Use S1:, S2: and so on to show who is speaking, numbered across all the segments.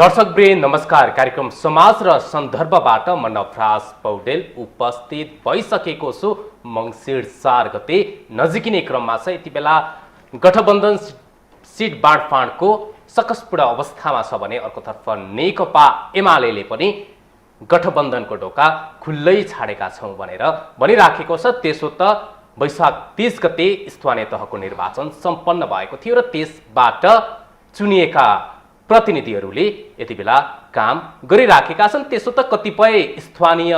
S1: दर्शकवृन्द नमस्कार। कार्यक्रम समाज र सन्दर्भबाट म नवराज पौडेल उपस्थित भइसकेको छु। मङ्सिर 4 गते नजिकिने क्रममा छ। यति बेला गठबन्धन सिट बाँडफाँडको सकसपूर्ण अवस्थामा छ भने अर्कोतर्फ नेकपा एमाले पनि गठबन्धनको ढोका खुल्लै छाडेका छौँ भनेर भनिराखेको छ। त्यसो त वैशाख 30 गते स्थानीय तहको निर्वाचन सम्पन्न भएको थियो र त्यसबाट चुनिएका प्रतिनिधिहरूले यति बेला काम गरिराखेका छन्। त्यसो त कतिपय स्थानीय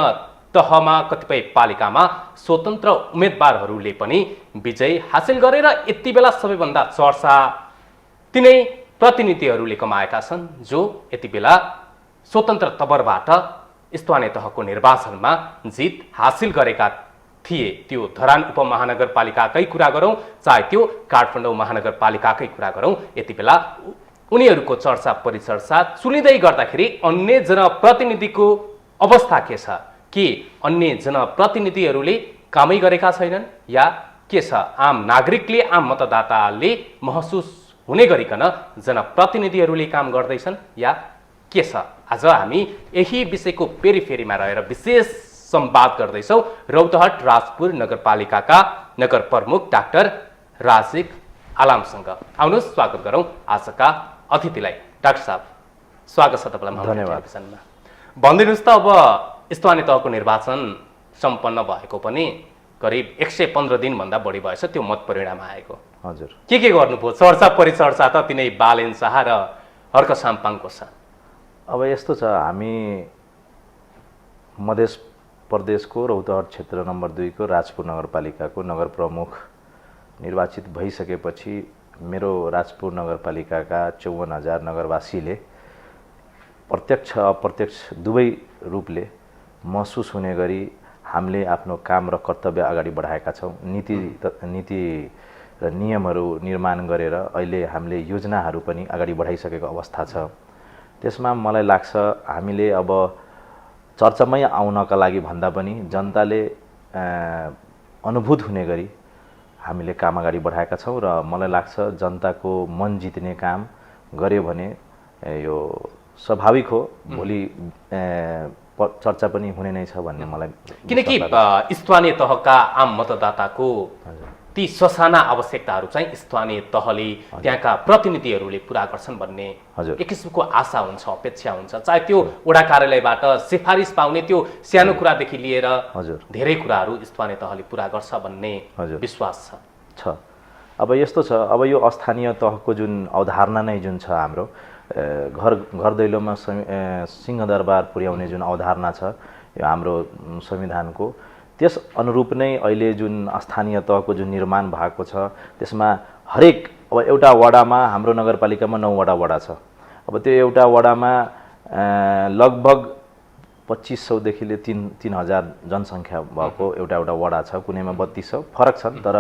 S1: तहमा कतिपय पालिकामा स्वतन्त्र उम्मेदवारहरूले पनि विजय हासिल गरेर यति बेला सबैभन्दा चर्चा तिनै प्रतिनिधिहरूले कमाएका छन् जो यति बेला स्वतन्त्र तवरबाट स्थानीय तहको निर्वाचनमा जित हासिल गरेका थिए। त्यो धरान उपमहानगरपालिकाकै कुरा गरौँ चाहे त्यो काठमाडौँ महानगरपालिकाकै कुरा गरौँ, यति बेला उनीहरूको चर्चा परिचर्चा चुनिँदै गर्दाखेरि अन्य जनप्रतिनिधिको अवस्था के छ? के अन्य जनप्रतिनिधिहरूले कामै गरेका छैनन् या के छ? आम नागरिकले, आम मतदाताले महसुस हुने गरिकन जनप्रतिनिधिहरूले काम गर्दैछन् या के छ? आज हामी यही विषयको पेरिफेरीमा रहेर विशेष संवाद गर्दैछौँ रौतहट राजपुर नगरपालिकाका नगर प्रमुख डाक्टर राजिक आलामसँग। आउनुहोस् स्वागत गरौँ आजका अतिथिलाई। डाक्टर साहब स्वागत छ तपाईँलाई।
S2: धन्यवाद।
S1: भनिदिनुहोस् त, अब स्थानीय तहको निर्वाचन सम्पन्न भएको पनि करिब 115 दिनभन्दा बढी भएछ त्यो मत परिणाम आएको।
S2: हजुर,
S1: के गर्नुभयो? चर्चा परिचर्चा त तिनै बालेन शाह र हर्क साम्पाङको छ।
S2: अब यस्तो छ, हामी मध्य प्रदेशको रौतहट क्षेत्र नम्बर 2 को राजपुर नगरपालिकाको नगर प्रमुख निर्वाचित भइसकेपछि मेरो राजपुर नगरपालिकाका 54,000 नगरवासीले प्रत्यक्ष अप्रत्यक्ष दुवै रूपले महसुस हुने गरी हामीले आफ्नो काम र कर्तव्य अगाडि बढाएका छौँ। नीति र नियमहरू निर्माण गरेर अहिले हामीले योजनाहरू पनि अगाडि बढाइसकेको अवस्था छ। त्यसमा मलाई लाग्छ हामीले अब चर्चामै आउनका लागि भन्दा पनि जनताले अनुभूत हुने गरी हामीले काम अगाडि बढाएका छौँ र मलाई लाग्छ जनताको मन जित्ने काम गर्यो भने यो स्वाभाविक हो, भोलि चर्चा पनि हुने नै छ भन्ने मलाई।
S1: किनकि स्थानीय तहका आम मतदाताको ती ससाना आवश्यकताहरू चाहिँ स्थानीय तहले त्यहाँका प्रतिनिधिहरूले पुरा गर्छन् भन्ने एक किसिमको आशा हुन्छ, अपेक्षा हुन्छ। चाहे त्यो वडा कार्यालयबाट सिफारिस पाउने त्यो सानो कुरादेखि लिएर धेरै कुराहरू स्थानीय तहले पुरा गर्छ भन्ने विश्वास छ।
S2: अब यस्तो छ, अब यो स्थानीय तहको जुन अवधारणा नै जुन छ हाम्रो घर दैलोमा सिंहदरबार पुर्याउने जुन अवधारणा छ यो हाम्रो संविधानको, त्यस अनुरूप नै अहिले जुन स्थानीय तहको जुन निर्माण भएको छ त्यसमा हरेक, अब एउटा वडामा हाम्रो नगरपालिकामा 9वटा वडा छ। अब त्यो एउटा वडामा लगभग 2500 देखि 3000 जनसङ्ख्या भएको एउटा वडा छ। कुनैमा 3200 फरक छन्, तर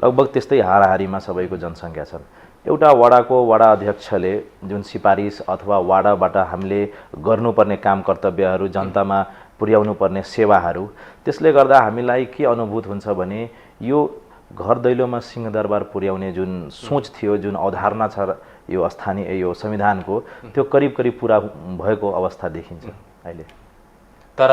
S2: लगभग त्यस्तै हाराहारीमा सबैको जनसङ्ख्या छन्। एउटा वडाको वडा अध्यक्षले जुन सिफारिस अथवा वडाबाट हामीले गर्नुपर्ने काम कर्तव्यहरू, जनतामा पुर्याउनु पर्ने सेवाहरू, त्यसले गर्दा हामीलाई के अनुभूत हुन्छ भने यो घर दैलोमा सिंहदरबार पुर्याउने जुन सोच थियो, जुन अवधारणा छ यो स्थानीय यो संविधानको, त्यो करिब पुरा भएको अवस्था देखिन्छ अहिले।
S1: तर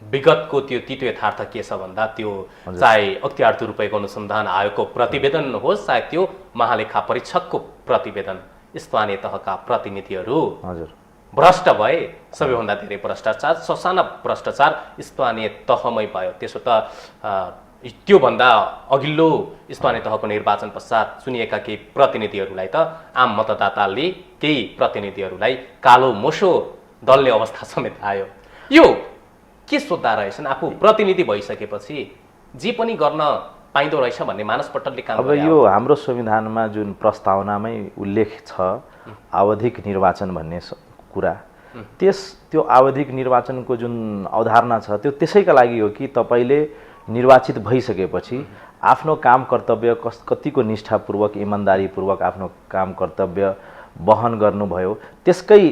S1: विगतको त्यो तितो यथार्थ के छ भन्दा त्यो चाहे अख्तियार दुरुपयोग अनुसन्धान आयोगको प्रतिवेदन होस् चाहे त्यो महालेखा परीक्षकको प्रतिवेदन, स्थानीय तहका प्रतिनिधिहरू भ्रष्ट भए। सबैभन्दा धेरै भ्रष्टाचार, ससाना भ्रष्टाचार स्थानीय तहमै भयो। त्यसो त त्योभन्दा अघिल्लो स्थानीय तहको निर्वाचन पश्चात चुनिएका केही प्रतिनिधिहरूलाई त आम मतदाताले केही प्रतिनिधिहरूलाई कालो मोसो दल्ने अवस्था समेत आयो। यो के सोच्दा रहेछन्? आफू प्रतिनिधि भइसकेपछि जे पनि गर्न पाइँदो रहेछ भन्ने मानसपटलले काम।
S2: अब यो हाम्रो संविधानमा जुन प्रस्तावनामै उल्लेख छ आवधिक निर्वाचन भन्ने कुरा, त्यो आवधिक निर्वाचनको जुन अवधारणा छ त्यो त्यसैका लागि हो कि तपाईँले निर्वाचित भइसकेपछि आफ्नो काम कर्तव्य कतिको निष्ठापूर्वक इमान्दारीपूर्वक आफ्नो काम कर्तव्य वहन गर्नुभयो, त्यसकै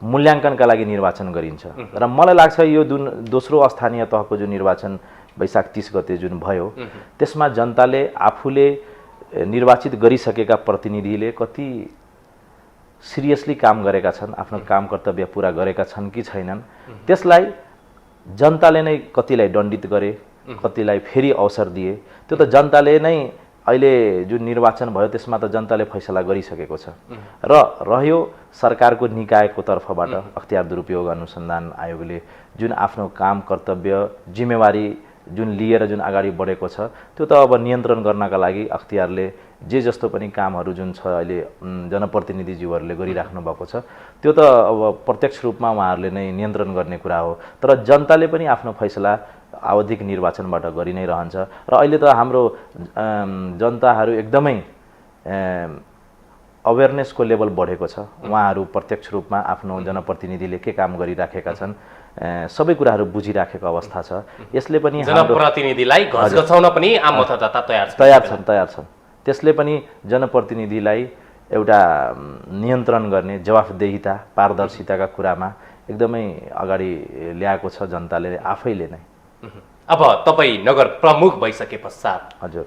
S2: मूल्याङ्कनका लागि निर्वाचन गरिन्छ। र मलाई लाग्छ यो जुन दोस्रो स्थानीय तहको जुन निर्वाचन वैशाख 30 गते जुन भयो त्यसमा जनताले आफूले निर्वाचित गरिसकेका प्रतिनिधिले कति सिरियसली काम गरेका छन्, आफ्नो काम कर्तव्य पुरा गरेका छन् कि छैनन्, त्यसलाई जनताले नै कतिलाई दण्डित गरे, कतिलाई फेरि अवसर दिए। त्यो त जनताले नै अहिले जुन निर्वाचन भयो त्यसमा त जनताले फैसला गरिसकेको छ। र रह्यो सरकारको निकायको तर्फबाट अख्तियार दुरुपयोग अनुसन्धान आयोगले जुन आफ्नो काम कर्तव्य जिम्मेवारी जुन लिएर जुन अगाडि बढेको छ, त्यो त अब नियन्त्रण गर्नका लागि अख्तियारले जे जस्तो पनि कामहरू जुन छ अहिले जनप्रतिनिधिज्यूहरूले गरिराख्नु भएको छ, त्यो त अब प्रत्यक्ष रूपमा उहाँहरूले नै नियन्त्रण गर्ने कुरा हो। तर जनताले पनि आफ्नो फैसला आवधिक निर्वाचनबाट गरि नै रहन्छ। र अहिले त हाम्रो जनताहरू एकदमै अवेरनेसको लेभल बढेको छ। उहाँहरू प्रत्यक्ष रूपमा आफ्नो जनप्रतिनिधिले के काम गरिराखेका छन् सबै कुराहरू बुझिराखेको अवस्था छ। यसले पनि
S1: जनप्रतिनिधिलाई घचघचाउन पनि आम मतदाता
S2: तयार छन्। त्यसले पनि जनप्रतिनिधिलाई एउटा नियन्त्रण गर्ने, जवाफदेहिता, पारदर्शिताका कुरामा एकदमै अगाडि ल्याएको छ जनताले आफैले नै।
S1: अब तपाईँ नगर प्रमुख भइसके पश्चात
S2: हजुर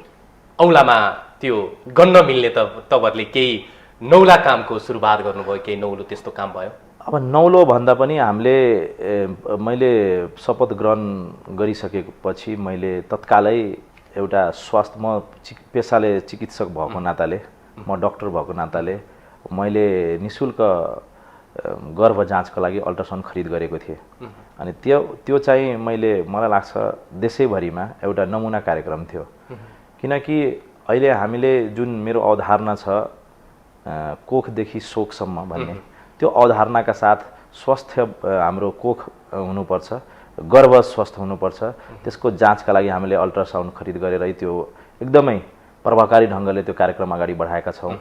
S1: औँलामा त्यो गन्न मिल्ने त तपाईँहरूले केही नौला कामको सुरुवात गर्नुभयो, केही नौलो त्यस्तो काम भयो?
S2: अब नौलो भन्दा पनि मैले शपथ ग्रहण गरिसकेपछि मैले तत्कालै एउटा स्वास्थ्य, म पेसाले चिकित्सक भएको नाताले, म डाक्टर भएको नाताले मैले निःशुल्क गर्भ जाँचको लागि अल्ट्रासाउन्ड खरिद गरेको थिएँ। अनि त्यो चाहिँ मलाई लाग्छ देशैभरिमा एउटा नमुना कार्यक्रम थियो। किनकि अहिले हामीले जुन मेरो अवधारणा छ कोखदेखि शोकसम्म भन्ने, त्यो अवधारणाका साथ स्वास्थ्य हाम्रो कोख हुनुपर्छ, गर्भ स्वस्थ हुनुपर्छ। त्यसको जाँचका लागि हामीले अल्ट्रासाउन्ड खरिद गरेर त्यो एकदमै प्रभावकारी ढङ्गले त्यो कार्यक्रम अगाडि बढाएका छौँ।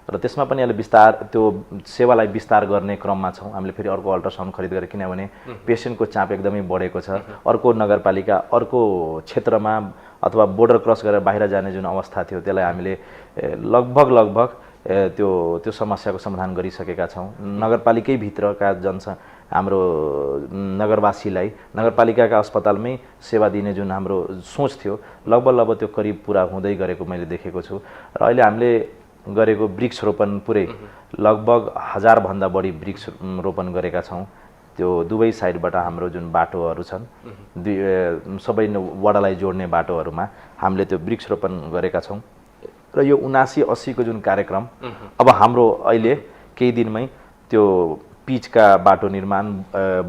S2: र त्यसमा पनि अहिले त्यो सेवालाई विस्तार गर्ने क्रममा छौँ। हामीले फेरि अर्को अल्ट्रासाउन्ड खरिद गरेर, किनभने पेसेन्टको चाप एकदमै बढेको छ। अर्को नगरपालिका, अर्को क्षेत्रमा अथवा बोर्डर क्रस गरेर बाहिर जाने जुन अवस्था थियो त्यसलाई हामीले लगभग त्यो समस्याको समाधान गरिसकेका छौँ। नगरपालिकैभित्रका हाम्रो नगरवासीलाई नगरपालिकाका अस्पतालमै सेवा दिने जुन हाम्रो सोच थियो लगभग त्यो करिब पुरा हुँदै गरेको मैले देखेको छु। र अहिले हामीले गरेको वृक्षरोपण पुरै लगभग 1000 भन्दा बढी वृक्षरोपण गरेका छौँ। त्यो दुवै साइडबाट हाम्रो जुन बाटोहरू छन्, सबै वडालाई जोड्ने बाटोहरूमा हामीले त्यो वृक्षरोपण गरेका छौँ। र यो 79-80 को जुन कार्यक्रम अब हाम्रो अहिले केही दिनमै त्यो पिचका बाटो निर्माण,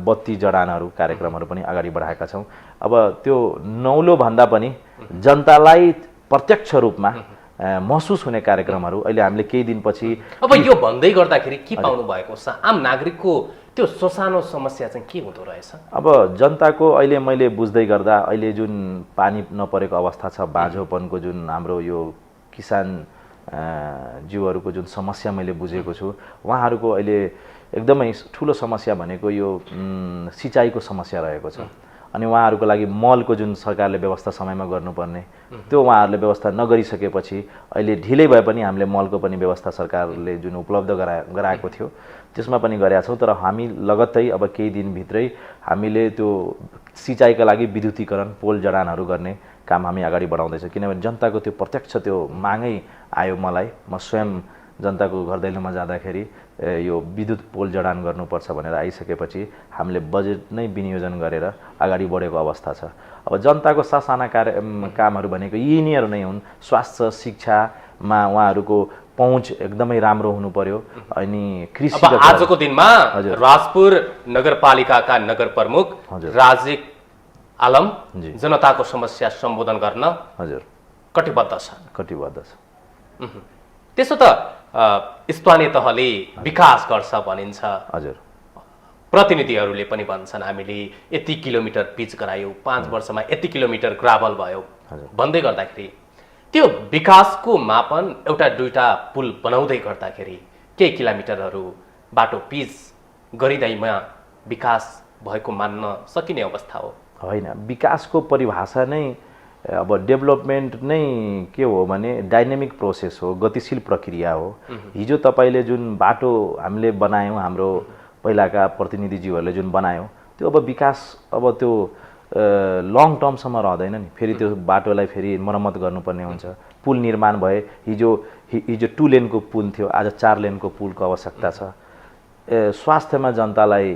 S2: बत्ती जडानहरू कार्यक्रमहरू पनि अगाडि बढाएका छौँ। अब त्यो नौलो भन्दा पनि जनतालाई प्रत्यक्ष रूपमा महसुस हुने कार्यक्रमहरू अहिले हामीले केही दिनपछि।
S1: अब यो भन्दै गर्दाखेरि के पाउनु भएको छ? आम नागरिकको त्यो ससानो समस्या चाहिँ के हुँदो रहेछ?
S2: अब जनताको अहिले मैले बुझ्दै गर्दा अहिले जुन पानी नपरेको अवस्था छ, बाँझोपनको जुन हाम्रो यो किसान जीवहरूको जुन समस्या मैले बुझेको छु, उहाँहरूको अहिले एकदमै ठुलो समस्या भनेको यो सिँचाइको समस्या रहेको छ। अनि उहाँहरूको लागि मलको जुन सरकारले व्यवस्था समयमा गर्नुपर्ने त्यो उहाँहरूले व्यवस्था नगरिसकेपछि अहिले ढिलै भए पनि हामीले मलको पनि व्यवस्था सरकारले जुन उपलब्ध गराएको थियो त्यसमा पनि गरेका छौँ। तर हामी लगत्तै अब केही दिनभित्रै हामीले त्यो सिँचाइका लागि विद्युतीकरण, पोल जडानहरू गर्ने काम हामी अगाडि बढाउँदैछौँ। किनभने जनताको त्यो प्रत्यक्ष त्यो मागै आयो। म स्वयं जनताको घर दैलोमा जाँदाखेरि यो विद्युत पोल जडान गर्नुपर्छ भनेर आइसकेपछि हामीले बजेट नै विनियोजन गरेर अगाडि बढेको अवस्था छ। अब जनताको सासाना कामहरू भनेको यिनीहरू नै हुन्। स्वास्थ्य, शिक्षामा उहाँहरूको पहुँच एकदमै राम्रो हुनु पर्यो। अनि कृषि
S1: आजको दिनमा राजपुर नगरपालिकाका नगर प्रमुख राजिक आलम जनताको समस्या सम्बोधन गर्न कटिबद्ध छ। त्यसो त स्थानीय तहले विकास गर्छ भनिन्छ।
S2: हजुर,
S1: प्रतिनिधिहरूले पनि भन्छन् हामीले यति किलोमिटर पिच गरायौँ, 5 वर्षमा यति किलोमिटर ग्राभल भयो भन्दै गर्दाखेरि त्यो विकासको मापन एउटा दुईटा पुल बनाउँदै गर्दाखेरि केही किलोमिटरहरू बाटो पिच गरिँदैमा विकास भएको मान्न सकिने अवस्था हो?
S2: होइन, विकासको परिभाषा नै अब डेभलपमेन्ट नै के हो भने डाइनामिक प्रोसेस हो, गतिशील प्रक्रिया हो। हिजो तपाईँले जुन बाटो हामीले बनायौँ, हाम्रो पहिलाका प्रतिनिधिज्यूहरूले जुन बनायौँ, त्यो अब विकास अब त्यो लङ टर्मसम्म रहँदैन नि। फेरि त्यो बाटोलाई फेरि मर्मत गर्नुपर्ने हुन्छ। पुल निर्माण भए हिजो 2 लेनको पुल थियो, आज 4 लेनको पुलको आवश्यकता छ। स्वास्थ्यमा जनतालाई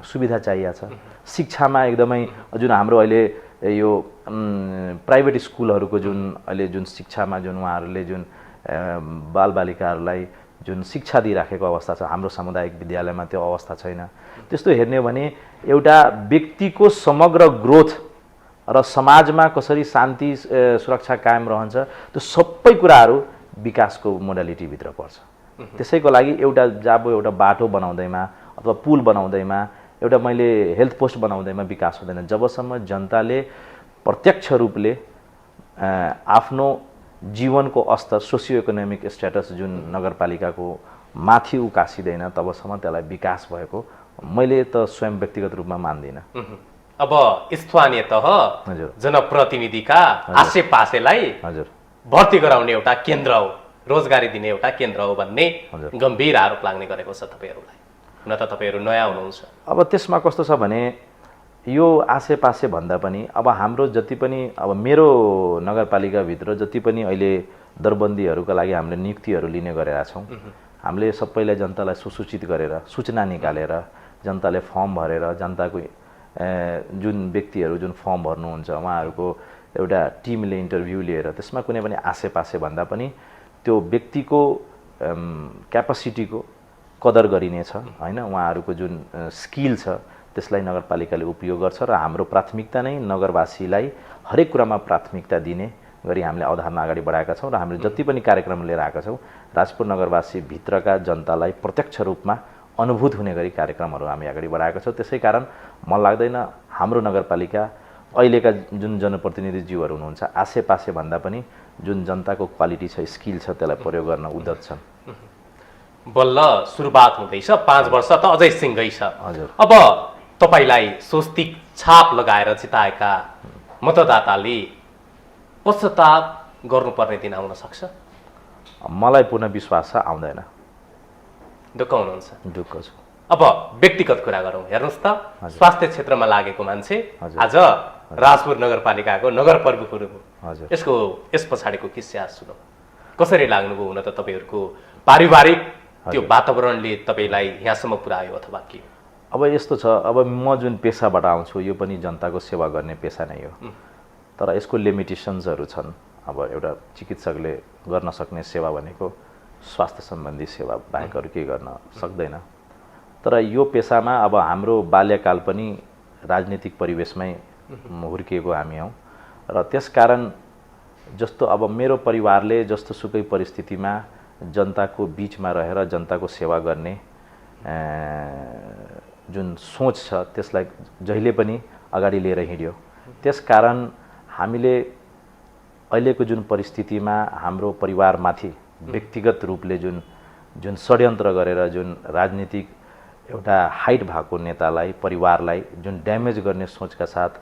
S2: सुविधा चाहिएको छ, शिक्षामा एकदमै जुन हाम्रो अहिले यो प्राइभेट स्कुलहरूको जुन अहिले जुन शिक्षामा जुन उहाँहरूले जुन बालबालिकाहरूलाई जुन शिक्षा दिइराखेको अवस्था छ, हाम्रो सामुदायिक विद्यालयमा त्यो अवस्था छैन। त्यस्तो हेर्ने हो भने एउटा व्यक्तिको समग्र ग्रोथ र समाजमा कसरी शान्ति सुरक्षा कायम रहन्छ, त्यो सबै कुराहरू विकासको मोडालिटीभित्र पर्छ। त्यसैको लागि एउटा बाटो बनाउँदैमा अथवा पुल बनाउँदैमा, एउटा मैले हेल्थ पोस्ट बनाउँदैमा विकास हुँदैन जबसम्म जनताले प्रत्यक्ष रूपले आफ्नो जीवनको स्तर, सोसियो इकोनोमिक स्ट्याटस जुन नगरपालिकाको माथि उकासिँदैन, तबसम्म त्यसलाई विकास भएको मैले त स्वयं व्यक्तिगत रूपमा मान्दिनँ।
S1: अब स्थानीय तह जनप्रतिनिधिका आसेपासेलाई भर्ती गराउने एउटा केन्द्र हो, रोजगारी दिने एउटा केन्द्र हो भन्ने गम्भीर आरोप लाग्ने गरेको छ तपाईँहरूलाई। हुन त तपाईँहरू नयाँ हुनुहुन्छ।
S2: अब त्यसमा कस्तो छ भने यो आसेपासे भन्दा पनि अब हाम्रो जति पनि अब मेरो नगरपालिकाभित्र जति पनि अहिले दरबन्दीहरूका लागि हामीले नियुक्तिहरू लिने गरेका छौँ, हामीले सबैलाई जनतालाई सुसूचित गरेर सूचना निकालेर जनताले फर्म भरेर जनताको जुन व्यक्तिहरू जुन फर्म भर्नुहुन्छ उहाँहरूको एउटा टिमले इन्टरभ्यू लिएर त्यसमा कुनै पनि आसेपासे भन्दा पनि त्यो व्यक्तिको क्यापासिटीको कदर गरिनेछ हैन, उहाँहरूको जुन स्किल छ त्यसलाई नगरपालिकाले उपयोग गर्छ र हाम्रो प्राथमिकता नै नगरवासीलाई हरेक कुरामा प्राथमिकता दिने गरी हामीले अवधारणा अगाडि बढाएका छौँ र हामीले जति पनि कार्यक्रम लिएर आएका छौँ राजपुर नगरवासी भित्रका जनतालाई प्रत्यक्ष रूपमा अनुभूत हुने गरी कार्यक्रमहरू हामी अगाडि बढाएका छौँ। त्यसै कारण मलाई लाग्दैन हाम्रो नगरपालिका अहिलेका जुन जनप्रतिनिधिज्यूहरू हुनुहुन्छ आसेपासे भन्दा पनि जुन जनताको क्वालिटी छ, स्किल छ, त्यसलाई प्रयोग गर्न उद्यत छन्।
S1: बल्ल सुरुवात हुँदैछ, 5 वर्ष त अझै सिँगै छ। अब तपाईलाई स्वस्तिक छाप लगाएर जिताएका मतदाताले पश्चाताप गर्नुपर्ने दिन आउन सक्छ?
S2: मलाई पूर्ण विश्वास छ आउँदैन।
S1: दुःख हुनुहुन्छ?
S2: दुःख छु।
S1: अब व्यक्तिगत कुरा गरौँ। हेर्नुहोस् त, स्वास्थ्य क्षेत्रमा लागेको मान्छे आज राजपुर नगरपालिकाको नगर प्रमुख हुनुभयो। यस पछाडिको किस्सा सुनौ। कसरी लाग्नुभयो? हुन त तपाईँहरूको पारिवारिक त्यो वातावरणले तपाईँलाई यहाँसम्म पुर्यायो अथवा के?
S2: अब यस्तो छ, अब म जुन पेसाबाट आउँछु यो पनि जनताको सेवा गर्ने पेसा नै हो, तर यसको लिमिटेसन्सहरू छन्। अब एउटा चिकित्सकले गर्न सक्ने सेवा भनेको स्वास्थ्य सम्बन्धी सेवा बाहेक अरू केही गर्न सक्दैन। तर यो पेसामा अब हाम्रो बाल्यकाल पनि राजनीतिक परिवेशमै हुर्किएको हामी हौँ र त्यसकारण जस्तो अब मेरो परिवारले जस्तो सुकै परिस्थितिमा जनताको बिचमा रहेर जनताको सेवा गर्ने जुन सोच छ त्यसलाई जहिले पनि अगाडि लिएर हिँड्यो। त्यसकारण हामीले अहिलेको जुन परिस्थितिमा हाम्रो परिवारमाथि व्यक्तिगत रूपले जुन षड्यन्त्र गरेर जुन राजनीतिक एउटा हाइट भएको नेतालाई, परिवारलाई जुन ड्यामेज गर्ने सोचका साथ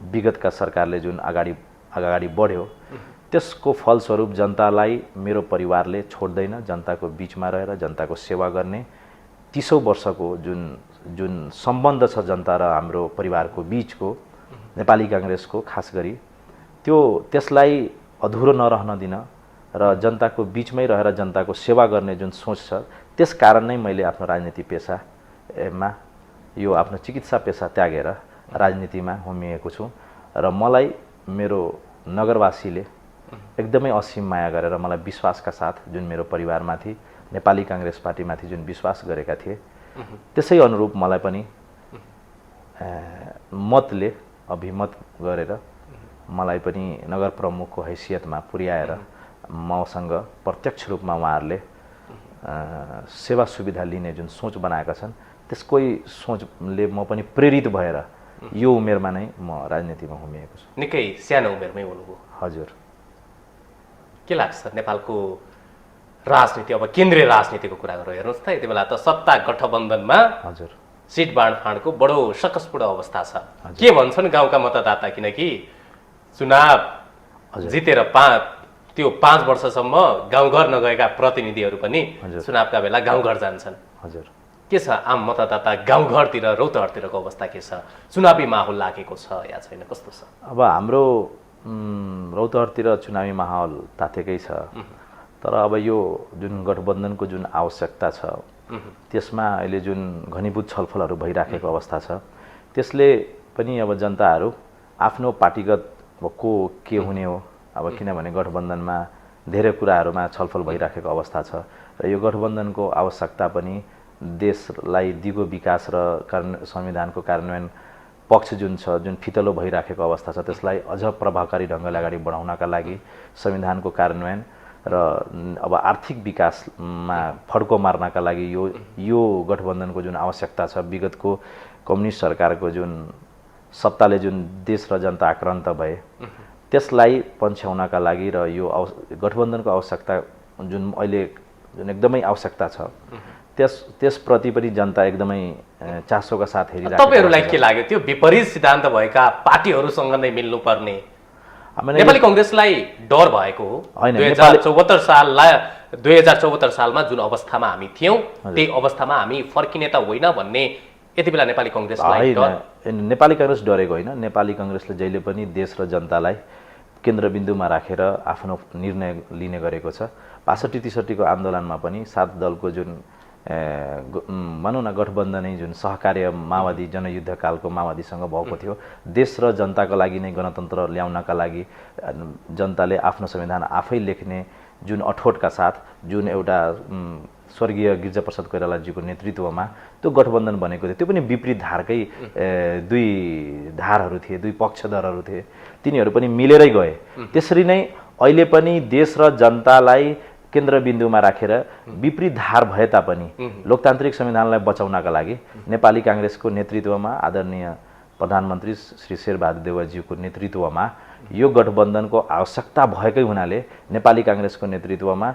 S2: विगतका सरकारले जुन अगाडि बढ्यो त्यसको फलस्वरूप जनतालाई मेरो परिवारले छोड्दैन। जनताको बिचमा रहेर जनताको सेवा गर्ने 30औं वर्षको जुन सम्बन्ध छ जनता र हाम्रो परिवारको बिचको, नेपाली कांग्रेसको खास गरी त्यसलाई अधुरो नरहन दिन र जनताको बिचमै रहेर जनताको सेवा गर्ने जुन सोच छ त्यसकारण नै मैले आफ्नो राजनीति पेसामा यो आफ्नो चिकित्सा पेसा त्यागेर राजनीतिमा होमिएको छु र मलाई मेरो नगरवासीले एकदमै असीम माया गरेर मलाई विश्वासका साथ जुन मेरो परिवारमाथि नेपाली कांग्रेस पार्टीमाथि जुन विश्वास गरेका थिए त्यसै अनुरूप मलाई पनि मतले अभिमत गरेर मलाई पनि नगर प्रमुखको हैसियतमा पुर्याएर मसँग प्रत्यक्ष रूपमा उहाँहरूले सेवा सुविधा लिने जुन सोच बनाएका छन् त्यसकै सोचले म पनि प्रेरित भएर यो उमेरमा नै म राजनीतिमा होमिएको छु।
S1: निकै सानो उमेरमै हुनुभयो।
S2: हजुर।
S1: के लाग्छ नेपालको राजनीति, अब केन्द्रीय राजनीतिको कुरा गरौँ। हेर्नुहोस् त, यति बेला त सत्ता गठबन्धनमा
S2: हजुर
S1: सिट बाँडफाँडको बडो सकसपूर्ण अवस्था छ। के भन्छन् गाउँका मतदाता? किनकि चुनाव जितेर त्यो 5 वर्षसम्म गाउँघर नगएका प्रतिनिधिहरू पनि चुनावका बेला गाउँघर जान्छन्।
S2: हजुर।
S1: के छ आम मतदाता गाउँघरतिर, रौतहटतिरको अवस्था के छ? चुनावी माहौल लागेको छ या छैन, कस्तो छ?
S2: अब हाम्रो रौतहटतिर चुनावी माहौल तातेकै छ, तर अब यो जुन गठबन्धनको जुन आवश्यकता छ त्यसमा अहिले जुन घनीभूत छलफलहरू भइराखेको अवस्था छ त्यसले पनि अब जनताहरू आफ्नो पार्टीगत को के हुने हो अब किनभने गठबन्धनमा धेरै कुराहरूमा छलफल भइराखेको अवस्था छ र यो गठबन्धनको आवश्यकता पनि देशलाई दिगो विकास र संविधानको कार्यान्वयन पक्ष जुन छ जुन फितलो भइराखेको अवस्था छ त्यसलाई अझ प्रभावकारी ढङ्गले अगाडि बढाउनका लागि संविधानको कार्यान्वयन र अब आर्थिक विकासमा फड्को मार्नका लागि यो गठबन्धनको जुन आवश्यकता छ विगतको कम्युनिस्ट सरकारको जुन सत्ताले जुन देश र जनता आक्रान्त भए त्यसलाई पन्छ्याउनका लागि र यो गठबन्धनको आवश्यकता जुन अहिले जुन एकदमै आवश्यकता छ त्यसप्रति पनि जनता एकदमै चासोका साथ हेरिरहेको
S1: तपाईहरुलाई के लाग्यो त्यो विपरीत सिद्धान्त भएका पार्टीहरुसँग नै मिल्नुपर्ने नेपाली कांग्रेसलाई डर भएको हो 2074 सालमा जुन अवस्थामा हामी थियौं त्यही अवस्थामा हामी फर्किने त होइन भन्ने यति बेला नेपाली कांग्रेसलाई डर
S2: नेपाली कांग्रेस डरेको होइन नेपाली कांग्रेसले जहिले पनि देश र जनतालाई केन्द्रबिन्दुमा राखेर आफ्नो निर्णय लिने गरेको छ ६५-६३ को आन्दोलनमा पनि 7 दलको जुन भनौँ न गठबन्धनै जुन सहकार्य माओवादी जनयुद्धकालको माओवादीसँग भएको थियो देश र जनताको लागि नै गणतन्त्र ल्याउनका लागि जनताले आफ्नो संविधान आफै लेख्ने जुन अठोटका साथ जुन एउटा स्वर्गीय गिरिजाप्रसाद कोइरालाजीको नेतृत्वमा त्यो गठबन्धन बनेको थियो त्यो पनि विपरीत धारकै दुई धारहरू थिए दुई पक्षधरहरू थिए तिनीहरू पनि मिलेरै गए त्यसरी नै अहिले पनि देश र जनतालाई केन्द्रबिन्दुमा राखेर विपरीत धार भए तापनि लोकतान्त्रिक संविधानलाई बचाउनका लागि नेपाली कांग्रेसको नेतृत्वमा आदरणीय प्रधानमन्त्री श्री शेरबहादुर देउवाजीको नेतृत्वमा यो गठबन्धनको आवश्यकता भएकै हुनाले नेपाली कांग्रेसको नेतृत्वमा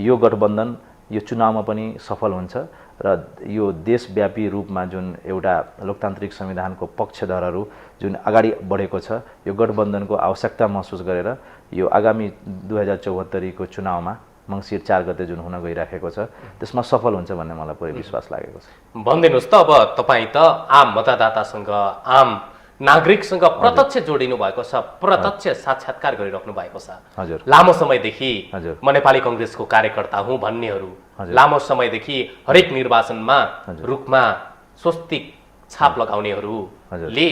S2: यो गठबन्धन यो चुनावमा पनि सफल हुन्छ र यो देशव्यापी रूपमा जुन एउटा लोकतान्त्रिक संविधानको पक्षधरहरू जुन अगाडि बढेको छ यो गठबन्धनको आवश्यकता महसुस गरेर यो आगामी 2074 को चुनावमा मंसिर 4 गते जुन हुन गइराखेको छ त्यसमा सफल हुन्छ भन्ने मलाई पुरै विश्वास लागेको छ।
S1: भन्दिनुस् त अब तपाई त आम मतदातासँग आम नागरिकसँग प्रत्यक्ष जोडिनु भएको छ प्रत्यक्ष साक्षात्कार गरिराख्नु भएको छ।
S2: हजुर
S1: लामो समयदेखि म नेपाली कांग्रेसको कार्यकर्ता हुँ भन्नेहरू लामो समयदेखि हरेक निर्वाचनमा रुखमा स्वस्तिक छाप लगाउनेहरूले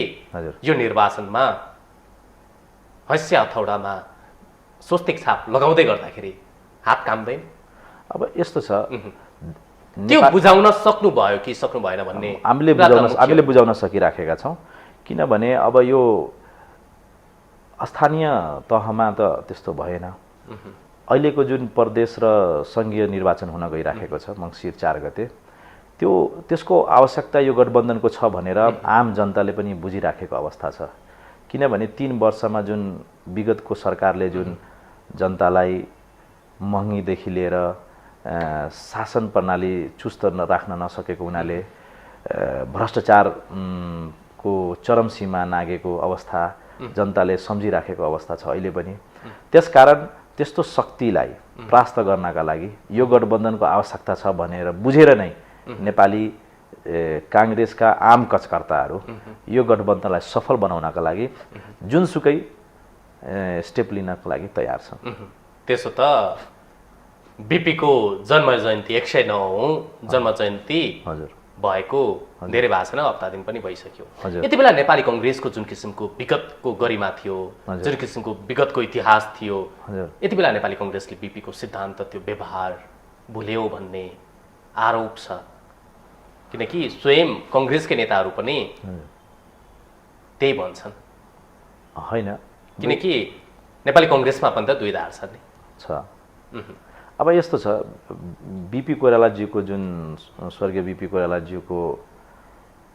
S1: यो निर्वाचनमा हस्य हथौडामा स्वस्तिक छाप लगाउँदै गर्दाखेरि हात काम्दैन।
S2: अब यस्तो छ
S1: त्यो बुझाउन सक्नु भयो कि सक्नु भएन भन्ने
S2: हामीले बुझाउन सकिराखेका छौं किनभने अब यो स्थानीय तहमा त त्यस्तो भएन। अहिलेको जुन प्रदेश र संघीय निर्वाचन हुन गइराखेको छ मंसिर 4 गते त्यसको आवश्यकता यो गठबन्धनको छ भनेर आम जनताले पनि बुझिराखेको अवस्था छ किनभने 3 वर्षमा जुन विगतको सरकारले जुन जनतालाई महँगीदेखि लिएर शासन प्रणाली चुस्त राख्न नसकेको हुनाले भ्रष्टाचार को चरम सीमा नागेको अवस्था जनताले सम्झिराखेको अवस्था छ अहिले पनि। त्यसकारण त्यस्तो शक्तिलाई परास्त गर्नका लागि यो गठबन्धनको आवश्यकता छ भनेर बुझेर नै नेपाली कांग्रेसका आम कार्यकर्ताहरू यो गठबन्धनलाई सफल बनाउनका लागि जुनसुकै स्टेप लिनका लागि तयार छन्।
S1: त्यसो त बीपी को जन्म जयन्ती 109औं जन्म जयन्ती
S2: हजुर
S1: भएको धेरै भएको छैन हप्ता दिन पनि भइसक्यो। यति बेला नेपाली कांग्रेसको जुन किसिमको विगतको गरिमा थियो जुन किसिमको विगतको इतिहास थियो यति बेला नेपाली कांग्रेसले बीपी को सिद्धान्त त्यो व्यवहार भुल्यो भन्ने आरोप छ किनकि स्वयं कांग्रेसका नेताहरू पनि त्यही भन्छन्
S2: हैन
S1: किनकि नेपाली कांग्रेसमा पनि त दुई धार छ।
S2: अब यस्तो छ बीपी कोइरालाजीको जुन स्वर्गीय बीपी कोइरालाजीको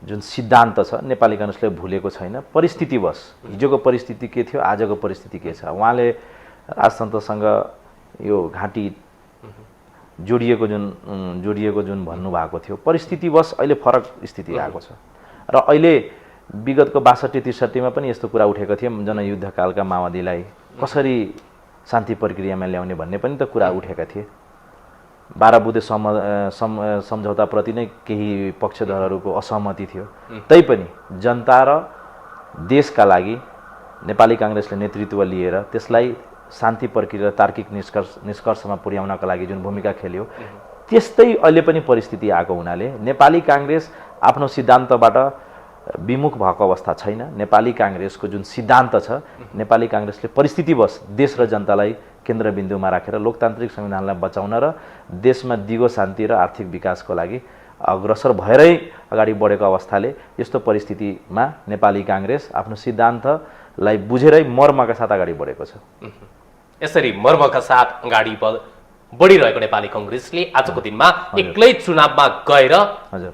S2: जुन सिद्धान्त छ नेपाली कांग्रेसले भुलेको छैन। परिस्थितिवश हिजोको परिस्थिति के थियो आजको परिस्थिति के छ उहाँले राजतन्त्रसँग यो घाँटी जोडिएको जुन भन्नु भएको थियो परिस्थितिवश अहिले फरक स्थिति आएको छ र अहिले विगतको 62-63 मा पनि यस्तो कुरा उठेको थियो जनयुद्धकालका माओवादीलाई कसरी शान्ति प्रक्रियामा ल्याउने भन्ने पनि त कुरा उठेका थिए। 12 बुँदे सम्झौताप्रति नै केही पक्षधरहरूको असहमति थियो तैपनि जनता र देशका लागि नेपाली कांग्रेसले नेतृत्व लिएर त्यसलाई शान्ति प्रक्रिया तार्किक निष्कर्षमा पुर्याउनका लागि जुन भूमिका खेल्यो त्यस्तै अहिले पनि परिस्थिति आएको हुनाले नेपाली काङ्ग्रेस आफ्नो सिद्धान्तबाट विमुख भएको अवस्था छैन। नेपाली काङ्ग्रेसको जुन सिद्धान्त छ, नेपाली काङ्ग्रेसले परिस्थितिवश देश र जनतालाई केन्द्रबिन्दुमा राखेर लोकतान्त्रिक संविधानलाई बचाउन र देशमा दिगो शान्ति र आर्थिक विकासको लागि अग्रसर भएरै अगाडि बढेको अवस्थाले यस्तो परिस्थितिमा नेपाली काङ्ग्रेस आफ्नो सिद्धान्तलाई बुझेरै मर्मका साथ अगाडि बढेको छ।
S1: यसरी मर्मका साथ अगाडि बढिरहेको नेपाली काङ्ग्रेसले आजको दिनमा एक्लै चुनावमा गएर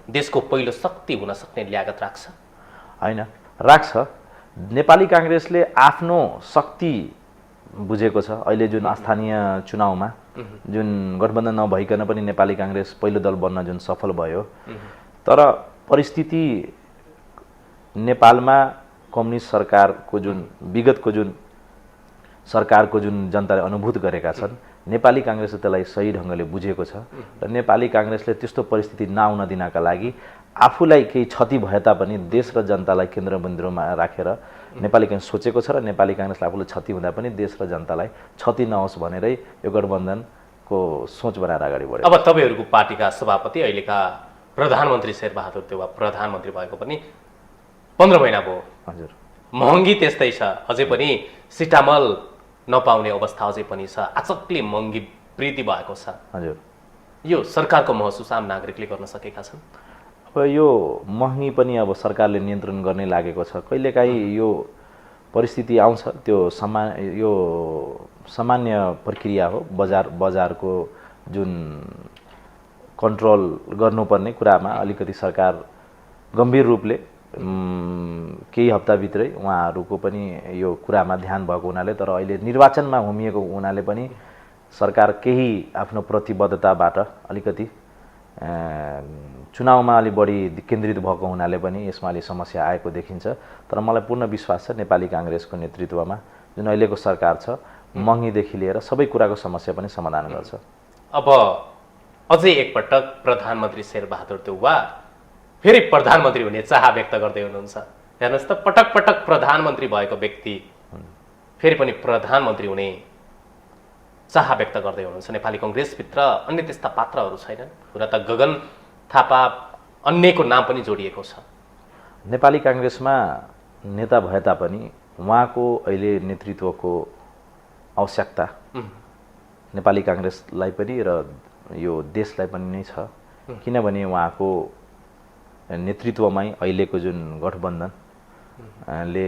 S1: देशको पहिलो शक्ति हुन सक्ने ल्यागत राख्छ?
S2: होइन, राख्छ। नेपाली काङ्ग्रेसले आफ्नो शक्ति बुझेको छ। अहिले जुन स्थानीय चुनावमा जुन गठबन्धन नभइकन पनि नेपाली काङ्ग्रेस पहिलो दल बन्न जुन सफल भयो, तर परिस्थिति नेपालमा कम्युनिस्ट सरकारको जुन विगतको जुन सरकारको जुन जनताले अनुभूत गरेका छन्, नेपाली काङ्ग्रेसले त्यसलाई सही ढङ्गले बुझेको छ र नेपाली काङ्ग्रेसले त्यस्तो परिस्थिति नआउन दिनका लागि आफूलाई केही क्षति भए तापनि देश र जनतालाई केन्द्रबिन्दुमा राखेर नेपाली काङ्ग्रेस सोचेको छ र नेपाली काङ्ग्रेसलाई आफूलाई क्षति हुँदा पनि देश र जनतालाई क्षति नहोस् भनेरै यो गठबन्धनको सोच बनाएर अगाडि बढ्यो।
S1: अब तपाईँहरूको पार्टीका सभापति अहिलेका प्रधानमन्त्री शेरबहादुर देउवा प्रधानमन्त्री भएको पनि 15 महिना भयो।
S2: हजुर,
S1: महँगी त्यस्तै छ, अझै पनि सिटामल नपाउने अवस्था अझै पनि छ, अचक्लै महँगी वृद्धि भएको छ।
S2: हजुर,
S1: यो सरकारको महसुस आम नागरिकले गर्न सकेका छन्?
S2: अब यो महँगी पनि अब सरकारले नियन्त्रण गर्नै लागेको छ। कहिलेकाहीँ यो परिस्थिति आउँछ, त्यो सामान्य प्रक्रिया हो। बजारको जुन कन्ट्रोल गर्नुपर्ने कुरामा अलिकति सरकार गम्भीर रूपले केही हप्ताभित्रै उहाँहरूको पनि यो कुरामा ध्यान भएको हुनाले, तर अहिले निर्वाचनमा होमिएको हुनाले पनि सरकार केही आफ्नो प्रतिबद्धताबाट अलिकति चुनावमा अलि बढी केन्द्रित भएको हुनाले पनि यसमा अलि समस्या आएको देखिन्छ। तर मलाई पूर्ण विश्वास छ नेपाली काङ्ग्रेसको नेतृत्वमा जुन अहिलेको सरकार छ, महँगीदेखि लिएर सबै कुराको समस्या पनि समाधान गर्छ।
S1: अब अझै एकपटक प्रधानमन्त्री शेरबहादुर देउवा फेरि प्रधानमन्त्री हुने चाह व्यक्त गर्दै हुनुहुन्छ। हेर्नुहोस् त, पटक पटक प्रधानमन्त्री भएको व्यक्ति फेरि पनि प्रधानमन्त्री हुने चाह व्यक्त गर्दै हुनुहुन्छ। नेपाली काङ्ग्रेसभित्र अन्य त्यस्ता पात्रहरू छैनन्? हुन त गगन थापा अन्यको नाम पनि जोडिएको छ।
S2: नेपाली काङ्ग्रेसमा नेता भए तापनि उहाँको अहिले नेतृत्वको आवश्यकता नेपाली काङ्ग्रेसलाई पनि र यो देशलाई पनि नै छ। किनभने उहाँको नेतृत्वमै अहिलेको जुन गठबन्धनले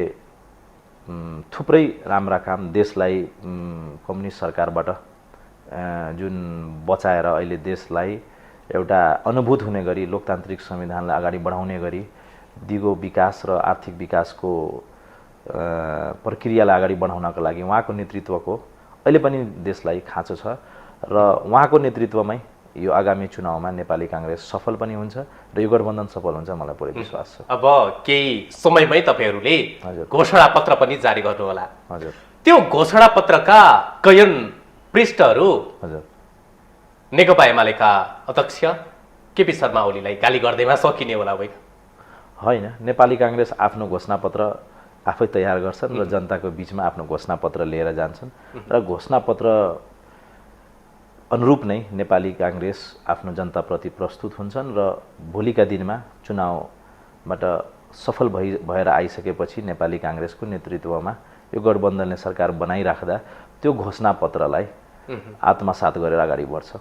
S2: थुप्रै राम्रा काम देशलाई कम्युनिस्ट सरकारबाट जुन बचाएर अहिले देशलाई एउटा अनुभूत हुने गरी लोकतान्त्रिक संविधानलाई अगाडि बढाउने गरी दिगो विकास र आर्थिक विकासको प्रक्रियालाई अगाडि बढाउनका लागि उहाँको नेतृत्वको अहिले पनि देशलाई खाँचो छ र उहाँको नेतृत्वमै यो आगामी चुनावमा नेपाली काङ्ग्रेस सफल पनि हुन्छ र यो गठबन्धन सफल हुन्छ, मलाई पुरै विश्वास छ।
S1: अब केही समयमै तपाईँहरूले घोषणापत्र पनि जारी गर्नुहोला।
S2: हजुर,
S1: त्यो घोषणापत्रका कैयन पृष्ठहरू
S2: हजुर
S1: नेकपा एमालेका अध्यक्ष केपी शर्मा ओलीलाई गाली गर्दैमा सकिने होला
S2: होइन। नेपाली काङ्ग्रेस आफ्नो घोषणापत्र आफै तयार गर्छन् र जनताको बिचमा आफ्नो घोषणापत्र लिएर जान्छन् र घोषणापत्र अनुरूप नै नेपाली काङ्ग्रेस आफ्नो जनताप्रति प्रस्तुत हुन्छन् र भोलिका दिनमा चुनावबाट सफल भएर आइसकेपछि नेपाली काङ्ग्रेसको नेतृत्वमा यो गठबन्धनले सरकार बनाइराख्दा त्यो घोषणापत्रलाई आत्मसात गरेर अगाडि बढ्छ।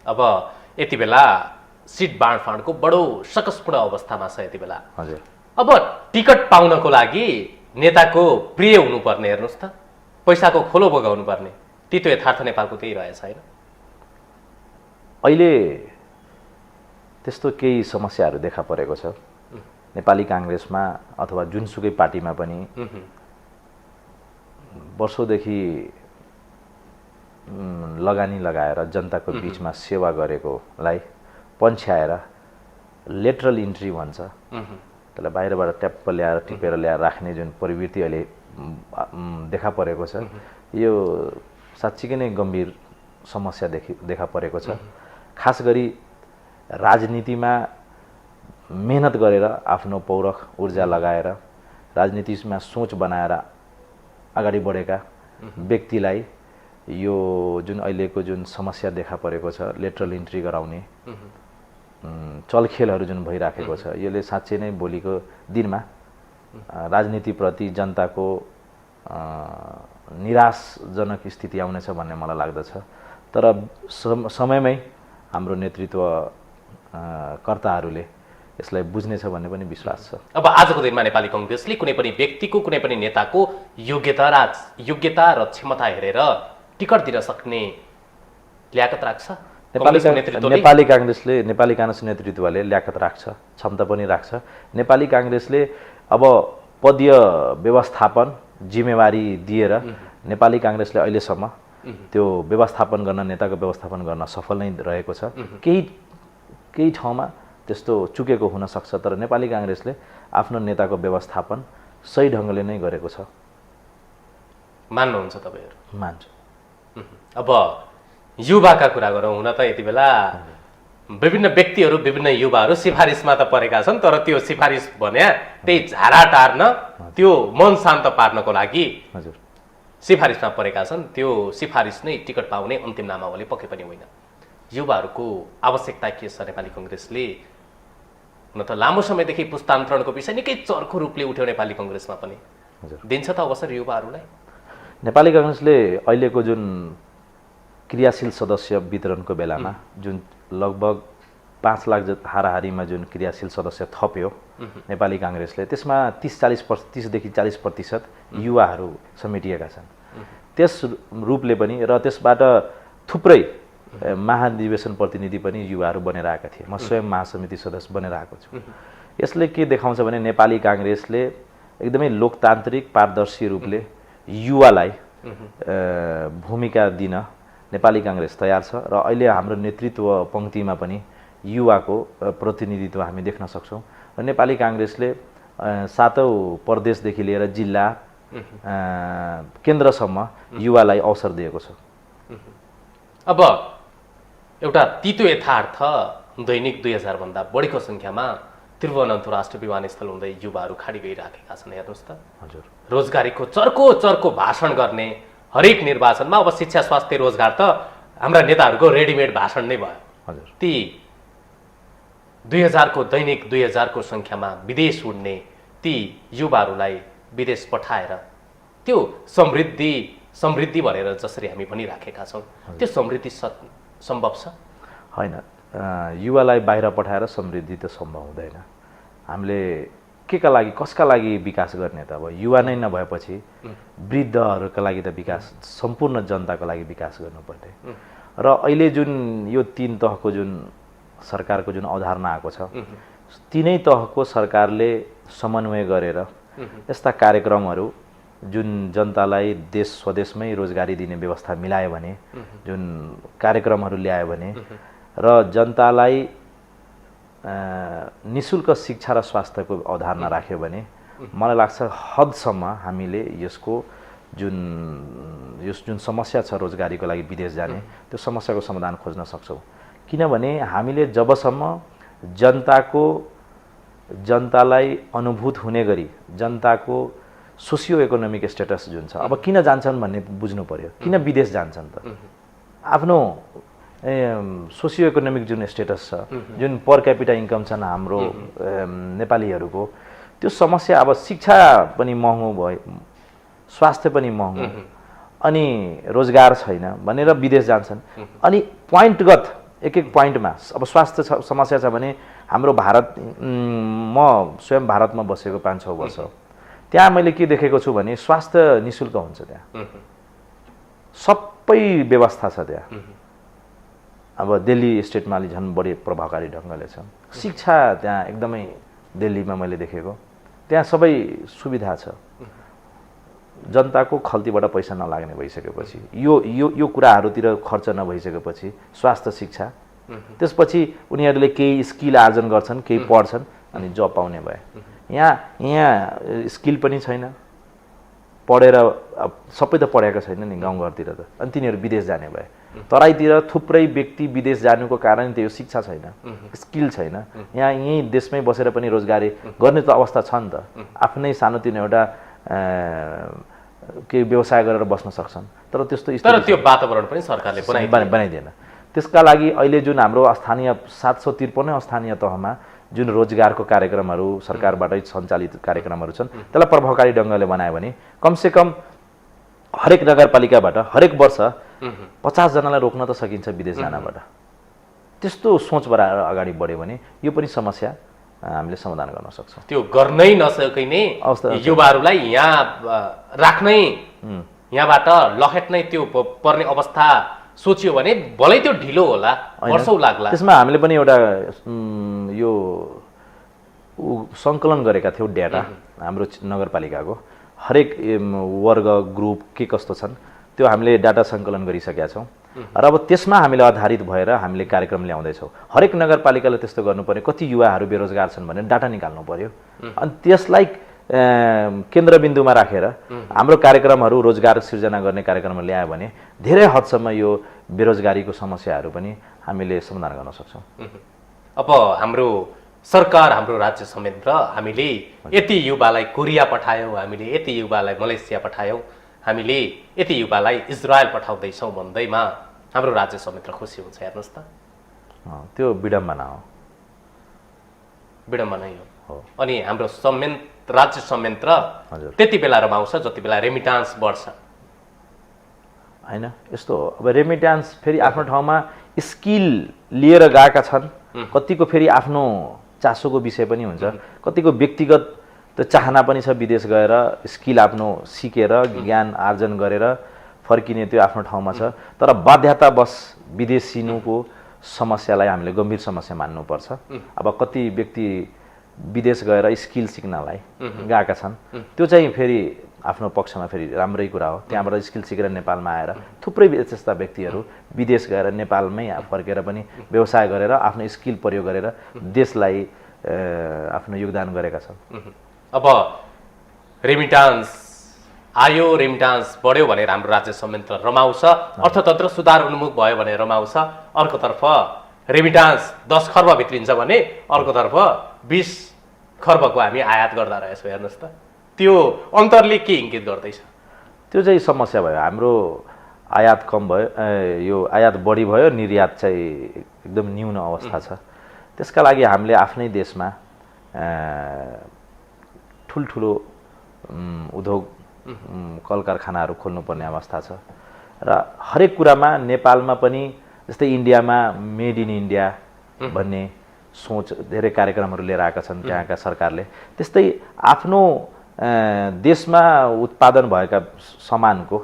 S1: अब यति बेला सिट बाँडफाँडको बडो सकसपूर्ण अवस्थामा छ यति बेला।
S2: हजुर,
S1: अब टिकट पाउनको लागि नेताको प्रिय हुनुपर्ने, हेर्नुहोस् त, पैसाको खोलो बगाउनु पर्ने, त्यो यथार्थ नेपालको त्यही रहेछ होइन?
S2: अहिले त्यस्तो केही समस्याहरू देखा परेको छ नेपाली काङ्ग्रेसमा अथवा जुनसुकै पार्टीमा पनि। वर्षौँदेखि लगानी लगाएर जनताको बिचमा सेवा गरेकोलाई पन्छ्याएर लेटरल इन्ट्री भन्छ, त्यसलाई बाहिरबाट ट्याप्प ल्याएर टिपेर ल्याएर राख्ने जुन प्रवृत्ति अहिले देखा परेको छ, यो साँच्चीकै नै गम्भीर समस्या देखा परेको छ। खास गरी राजनीतिमा मेहनत गरेर आफ्नो पौरख ऊर्जा लगाएर राजनीतिमा सोच बनाएर अगाडि बढेका व्यक्तिलाई यो जुन अहिलेको जुन समस्या देखा परेको छ लेटरल इन्ट्री गराउने चलखेलहरू जुन भइराखेको छ यसले साँच्चै नै भोलिको दिनमा राजनीतिप्रति जनताको निराशजनक स्थिति आउनेछ भन्ने मलाई लाग्दछ। तर समयमै हाम्रो नेतृत्व कर्ताहरूले यसलाई बुझ्नेछ भन्ने पनि विश्वास छ।
S1: अब आजको दिनमा नेपाली कांग्रेसले कुनै पनि व्यक्तिको कुनै पनि नेताको योग्यता र क्षमता हेरेर टिकट दिन सक्ने ल्याकत राख्छ?
S2: नेपाली कांग्रेस नेतृत्वले ल्याकत राख्छ, क्षमता पनि राख्छ। नेपाली कांग्रेसले अब पदीय व्यवस्थापन जिम्मेवारी दिएर नेपाली कांग्रेसले अहिलेसम्म त्यो व्यवस्थापन गर्न नेताको व्यवस्थापन गर्न सफल नै रहेको छ। केही ठाउँमा त्यस्तो चुकेको हुन सक्छ तर नेपाली कांग्रेसले आफ्नो नेताको व्यवस्थापन सही ढङ्गले नै गरेको छ।
S1: मान्नुहुन्छ तपाईहरु?
S2: मान्छु।
S1: अब युवाका कुरा गरौँ। हुन त यति बेला विभिन्न व्यक्तिहरू विभिन्न युवाहरू सिफारिसमा त परेका छन् तर त्यो सिफारिस भन्या त्यही झारा टार्न त्यो मन शान्त पार्नको लागि
S2: हजुर
S1: सिफारिसमा परेका छन्। त्यो सिफारिस नै टिकट पाउने अन्तिम नामावली पक्कै पनि होइन। युवाहरूको आवश्यकता के छ? नेपाली कांग्रेसले हुन त लामो समयदेखि पुस्तान्तरणको विषय निकै चर्को रूपले उठ्यो नेपाली कांग्रेसमा पनि। दिन्छ त अवसर युवाहरूलाई?
S2: नेपाली कांग्रेसले अहिलेको जुन क्रियाशील सदस्य वितरणको बेलामा जुन लगभग 5 लाख हाराहारीमा जुन क्रियाशील सदस्य थप्यो नेपाली कांग्रेसले त्यसमा 30देखि 40% युवाहरू समेटिएका छन्। त्यस रूपले पनि र त्यसबाट थुप्रै महाधिवेशन प्रतिनिधि पनि युवाहरू बनेर आएका थिए। म स्वयं महासमिति सदस्य बनेर आएको छु। यसले के देखाउँछ भने नेपाली कांग्रेसले एकदमै लोकतान्त्रिक पारदर्शी रूपले युवालाई भूमिका दिन नेपाली कांग्रेस तयार छ र अहिले हाम्रो नेतृत्व पंक्तिमा पनि युवाको प्रतिनिधित्व हामी देख्न सक्छौँ। र नेपाली कांग्रेसले 7औं प्रदेशदेखि लिएर जिल्ला केन्द्रसम्म युवालाई अवसर दिएको छ।
S1: अब एउटा तितो यथार्थ दैनिक 2000 भन्दा बढीको संख्यामा त्रिभुवनन्तपुर राष्ट्रिय विमानस्थल हुँदै युवाहरू खाडी गइराखेका छन्। हेर्नुहोस् त
S2: हजुर,
S1: रोजगारीको चर्को भाषण गर्ने हरेक निर्वाचनमा। अब शिक्षा स्वास्थ्य रोजगार त हाम्रा नेताहरूको रेडिमेड भाषण नै भयो।
S2: हजुर,
S1: ती 2000 को दैनिक 2000 को संख्यामा विदेश उड्ने ती युवाहरूलाई विदेश पठाएर त्यो समृद्धि भनेर जसरी हामी भनिराखेका छौँ त्यो समृद्धि सम्भव छ?
S2: होइन, युवालाई बाहिर पठाएर समृद्धि त सम्भव हुँदैन। हामीले केका लागि कसका लागि विकास गर्ने त? अब युवा नै नभएपछि वृद्धहरूका लागि त विकास सम्पूर्ण जनताको लागि विकास गर्नुपर्ने। र अहिले जुन यो 3 तहको जुन सरकारको जुन अवधारणा आएको छ तीनै तहको सरकारले समन्वय गरेर यस्ता कार्यक्रमहरू जुन जनतालाई देश स्वदेशमै रोजगारी दिने व्यवस्था मिलायो भने, जुन कार्यक्रमहरू ल्यायो भने र जनतालाई निशुल्क शिक्षा र स्वास्थ्यको अवधारणा राख्यो भने मलाई लाग्छ हदसम्म हामीले यसको जुन समस्या छ रोजगारीको लागि विदेश जाने त्यो समस्याको समाधान खोज्न सक्छौँ। किनभने हामीले जबसम्म जनतालाई अनुभूत हुने गरी जनताको सोसियो इकोनोमिक स्टेटस जुन छ, अब किन जान्छन् भन्ने बुझ्नु पर्यो। किन विदेश जान्छन् त? आफ्नो सोसियो इकोनोमिक जुन स्टेटस छ, जुन पर क्यापिटा इन्कम छन् हाम्रो नेपालीहरूको, त्यो समस्या अब शिक्षा पनि महँगो भयो, स्वास्थ्य पनि महँगो, अनि रोजगार छैन भनेर विदेश जान्छन्। अनि पोइन्टगत एक पोइन्टमा अब स्वास्थ्य समस्या छ भने हाम्रो भारत, म स्वयं भारतमा बसेको 5-6 वर्ष, त्यहाँ मैले के देखेको छु भने स्वास्थ्य निशुल्क हुन्छ। त्यहाँ सबै व्यवस्था छ। त्यहाँ अब दिल्ली स्टेटमा अलि झन् बढी प्रभावकारी ढङ्गले छ। शिक्षा त्यहाँ एकदमै दिल्लीमा मैले देखेको, त्यहाँ सबै सुविधा छ। जनताको खल्तीबाट पैसा नलाग्ने भइसकेपछि, यो कुराहरूतिर खर्च नभइसकेपछि स्वास्थ्य शिक्षा, त्यसपछि उनीहरूले केही स्किल आर्जन गर्छन्, केही पढ्छन् अनि जब पाउने भए। यहाँ स्किल पनि छैन, पढेर सबै त पढेको छैन नि गाउँघरतिर त, अनि तिनीहरू विदेश जाने भए। तराईतिर थुप्रै व्यक्ति विदेश जानुको कारण त्यो शिक्षा छैन, स्किल छैन। यहाँ यहीँ देशमै बसेर पनि रोजगारी गर्ने त अवस्था छ नि त। आफ्नै सानोतिनो एउटा केही व्यवसाय गरेर बस्न सक्छन्। तर त्यस्तो
S1: तर त्यो वातावरण पनि सरकारले
S2: बनाइदिएन। त्यसका लागि अहिले जुन हाम्रो स्थानीय 753 स्थानीय तहमा जुन रोजगारको कार्यक्रमहरू सरकारबाटै सञ्चालित कार्यक्रमहरू छन् त्यसलाई प्रभावकारी ढङ्गले बनायो भने कमसेकम हरेक नगरपालिकाबाट हरेक वर्ष 50 जनालाई रोक्न त सकिन्छ विदेश जानबाट। त्यस्तो सोचबाट अगाडि बढ्यो भने यो पनि समस्या हामीले समाधान गर्न सक्छौँ।
S1: त्यो गर्नै नसकिने युवाहरूलाई यहाँ राख्नै यहाँबाट लखेट्नै त्यो पर्ने अवस्था सोचियो भने भलै त्यो ढिलो होला, वर्षौँ लाग्ला।
S2: त्यसमा हामीले पनि एउटा यो सङ्कलन गरेका थियौँ डेटा हाम्रो नगरपालिकाको हरेक वर्ग ग्रुप के कस्तो छन् त्यो हामीले डाटा सङ्कलन गरिसकेका छौँ र अब त्यसमा हामीले आधारित भएर हामीले कार्यक्रम ल्याउँदैछौँ। हरेक नगरपालिकाले त्यस्तो गर्नु पर्यो। कति युवाहरू बेरोजगार छन् भनेर डाटा निकाल्नु पर्यो अनि त्यसलाई केन्द्रबिन्दुमा राखेर हाम्रो कार्यक्रमहरू रोजगार सिर्जना गर्ने कार्यक्रमहरू ल्यायो भने धेरै हदसम्म यो बेरोजगारीको समस्याहरू पनि हामीले समाधान गर्न सक्छौँ।
S1: अब हाम्रो सरकार, हाम्रो राज्य समेत र हामीले यति युवालाई कोरिया पठायौँ, हामीले यति युवालाई मलेसिया पठायौँ, हामीले यति युवालाई इजरायल पठाउँदैछौँ भन्दैमा हाम्रो राज्य समेत खुसी हुन्छ। हेर्नुहोस् त,
S2: त्यो विडम्बना हो,
S1: विडम्बना हो। अनि हाम्रो राज्य संयन्त्र त्यति बेला रमाउँछ जति बेला रेमिटान्स बढ्छ
S2: होइन। यस्तो हो, अब रेमिटान्स फेरि आफ्नो ठाउँमा स्किल लिएर गएका छन्, कतिको फेरि आफ्नो चासोको विषय पनि हुन्छ, कतिको व्यक्तिगत त्यो चाहना पनि छ विदेश गएर स्किल आफ्नो सिकेर ज्ञान आर्जन गरेर फर्किने, त्यो आफ्नो ठाउँमा छ। तर बाध्यतावश विदेशिनुको समस्यालाई हामीले गम्भीर समस्या मान्नुपर्छ। अब कति व्यक्ति विदेश गएर स्किल सिक्नलाई गएका छन्, त्यो चाहिँ फेरि आफ्नो पक्षमा फेरि राम्रै कुरा हो। त्यहाँबाट स्किल सिकेर नेपालमा आएर थुप्रै त्यस्ता व्यक्तिहरू विदेश गएर नेपालमै फर्केर पनि व्यवसाय गरेर आफ्नो स्किल प्रयोग गरेर देशलाई आफ्नो योगदान गरेका छन्।
S1: अब रेमिटान्स आयो, रेमिटान्स बढ्यो भनेर हाम्रो राज्य संयन्त्र रमाउँछ, अर्थतन्त्र सुधार उन्मुख भयो भने रमाउँछ। अर्कोतर्फ रेमिटान्स 10 खर्ब भित्रिन्छ भने अर्कोतर्फ 20 खर्बको हामी आयात गर्दा रहेछौँ। हेर्नुहोस् त, त्यो अन्तरले के इङ्गित गर्दैछ?
S2: त्यो चाहिँ समस्या भयो। हाम्रो आयात कम भयो, यो आयात बढी भयो, निर्यात चाहिँ एकदम न्यून अवस्था छ। त्यसका लागि हामीले आफ्नै देशमा ठुल्ठुलो उद्योग कल कारखानाहरू खोल्नुपर्ने अवस्था छ र हरेक कुरामा नेपालमा पनि जस्तै इन्डियामा मेड इन इन्डिया भन्ने सोच धेरै कार्यक्रमहरू लिएर आएका छन् त्यहाँका सरकारले। त्यस्तै आफ्नो देशमा उत्पादन भएका सामानको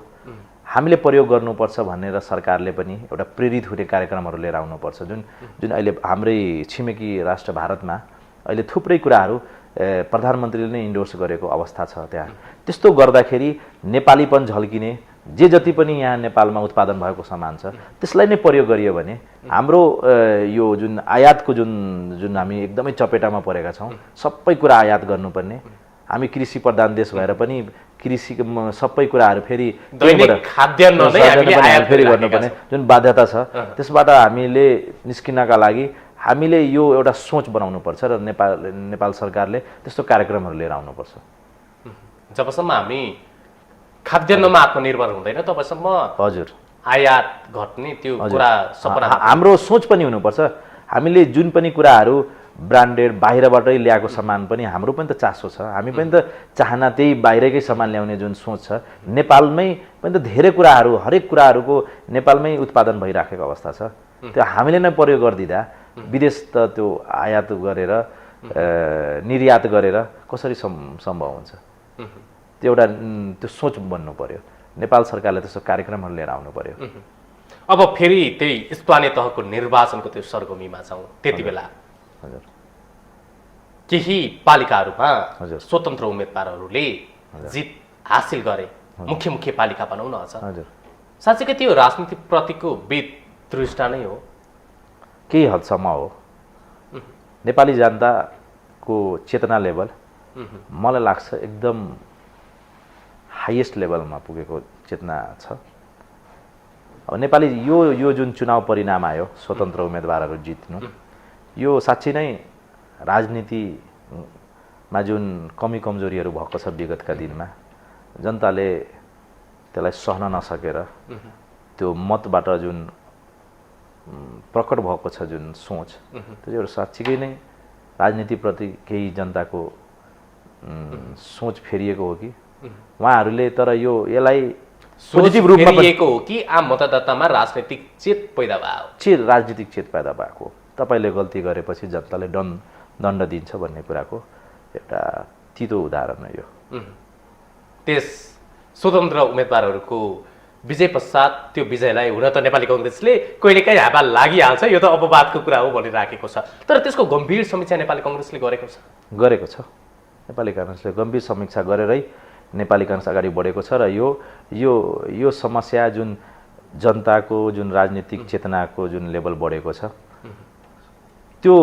S2: हामीले प्रयोग गर्नुपर्छ भनेर सरकारले पनि एउटा प्रेरित हुने कार्यक्रमहरू लिएर आउनुपर्छ। जुन अहिले हाम्रै छिमेकी राष्ट्र भारतमा अहिले थुप्रै कुराहरू प्रधानमन्त्रीले नै इन्डोर्स गरेको अवस्था छ। त्यहाँ त्यस्तो गर्दाखेरि नेपालीपन झल्किने, जे जति पनि यहाँ नेपालमा उत्पादन भएको सामान छ त्यसलाई नै प्रयोग गरियो भने हाम्रो यो जुन आयातको जुन हामी एकदमै चपेटामा परेका छौँ, सबै कुरा आयात गर्नुपर्ने, हामी कृषि प्रधान देश भएर पनि कृषि सबै कुराहरू फेरि
S1: खाद्यान्न
S2: फेरि गर्नुपर्ने जुन बाध्यता छ त्यसबाट हामीले निस्किनका लागि हामीले यो एउटा सोच बनाउनुपर्छ र नेपाल सरकारले त्यस्तो कार्यक्रमहरू लिएर आउनुपर्छ।
S1: जबसम्म हामी खाद्यान्नमा आत्मनिर्भर हुँदैन तबसम्म
S2: हजुर
S1: आयात घट्ने त्यो कुरा सपना।
S2: हाम्रो सोच पनि हुनुपर्छ। हामीले जुन पनि कुराहरू ब्रान्डेड बाहिरबाटै ल्याएको सामान पनि हाम्रो पनि त चासो छ, हामी पनि त चाहना त्यही बाहिरकै सामान ल्याउने जुन सोच छ। नेपालमै पनि त धेरै कुराहरू, हरेक कुराहरूको नेपालमै उत्पादन भइराखेको अवस्था छ। त्यो हामीले नै प्रयोग गरिदिँदा विदेश त त्यो आयात गरेर निर्यात गरेर कसरी सम्भव हुन्छ? त्यो एउटा त्यो सोच बन्नु पर्यो। नेपाल सरकारले त्यस्तो कार्यक्रमहरू लिएर आउनु पर्यो।
S1: अब फेरि त्यही स्थानीय तहको निर्वाचनको त्यो सरगमीमा छौँ। त्यति बेला
S2: हजुर
S1: केही पालिकाहरूमा
S2: हजुर
S1: स्वतन्त्र उम्मेदवारहरूले जित हासिल गरे, मुख्य मुख्य पालिका भनौँ न।
S2: हजुर
S1: साँच्चीकै त्यो राजनीतिक प्रतिको वितृष्टा नै हो,
S2: केही हदसम्म हो। नेपाली जनताको चेतना लेभल मलाई लाग्छ एकदम हाइएस्ट लेभलमा पुगेको चेतना छ। अब नेपाली यो जुन चुनाव परिणाम आयो, स्वतन्त्र उम्मेदवारहरू जित्नु, यो साँच्चै नै राजनीतिमा जुन कमी कमजोरीहरू भएको छ विगतका दिनमा जनताले त्यसलाई सहन नसकेर त्यो मतबाट जुन प्रकट भएको छ जुन सोच त्यो एउटा साँच्चीकै नै राजनीतिप्रति केही जनताको सोच फेरिएको हो कि उहाँहरूले तर यसलाई पोजिटिभ रूपमा
S1: फेरिएको हो कि आम मतदातामा राजनीतिक चेत पैदा भयो
S2: राजनीतिक चेत पैदा भएको तपाईँले गल्ती गरेपछि जनताले दण्ड दिन्छ भन्ने कुराको एउटा तितो उदाहरण हो यो
S1: त्यस स्वतन्त्र उम्मेदवारहरूको विजय पश्चात त्यो विजयलाई हुन त नेपाली कङ्ग्रेसले कहिलेकाहीँ हावा लागिहाल्छ यो त अपवादको कुरा हो भनिराखेको छ तर त्यसको गम्भीर समीक्षा नेपाली कङ्ग्रेसले गरेको छ नेपाली काङ्ग्रेसले गम्भीर समीक्षा गरेरै नेपाली काङ्ग्रेस अगाडि बढेको छ र यो समस्या जुन जनताको जुन राजनीतिक चेतनाको जुन लेभल बढेको छ त्यो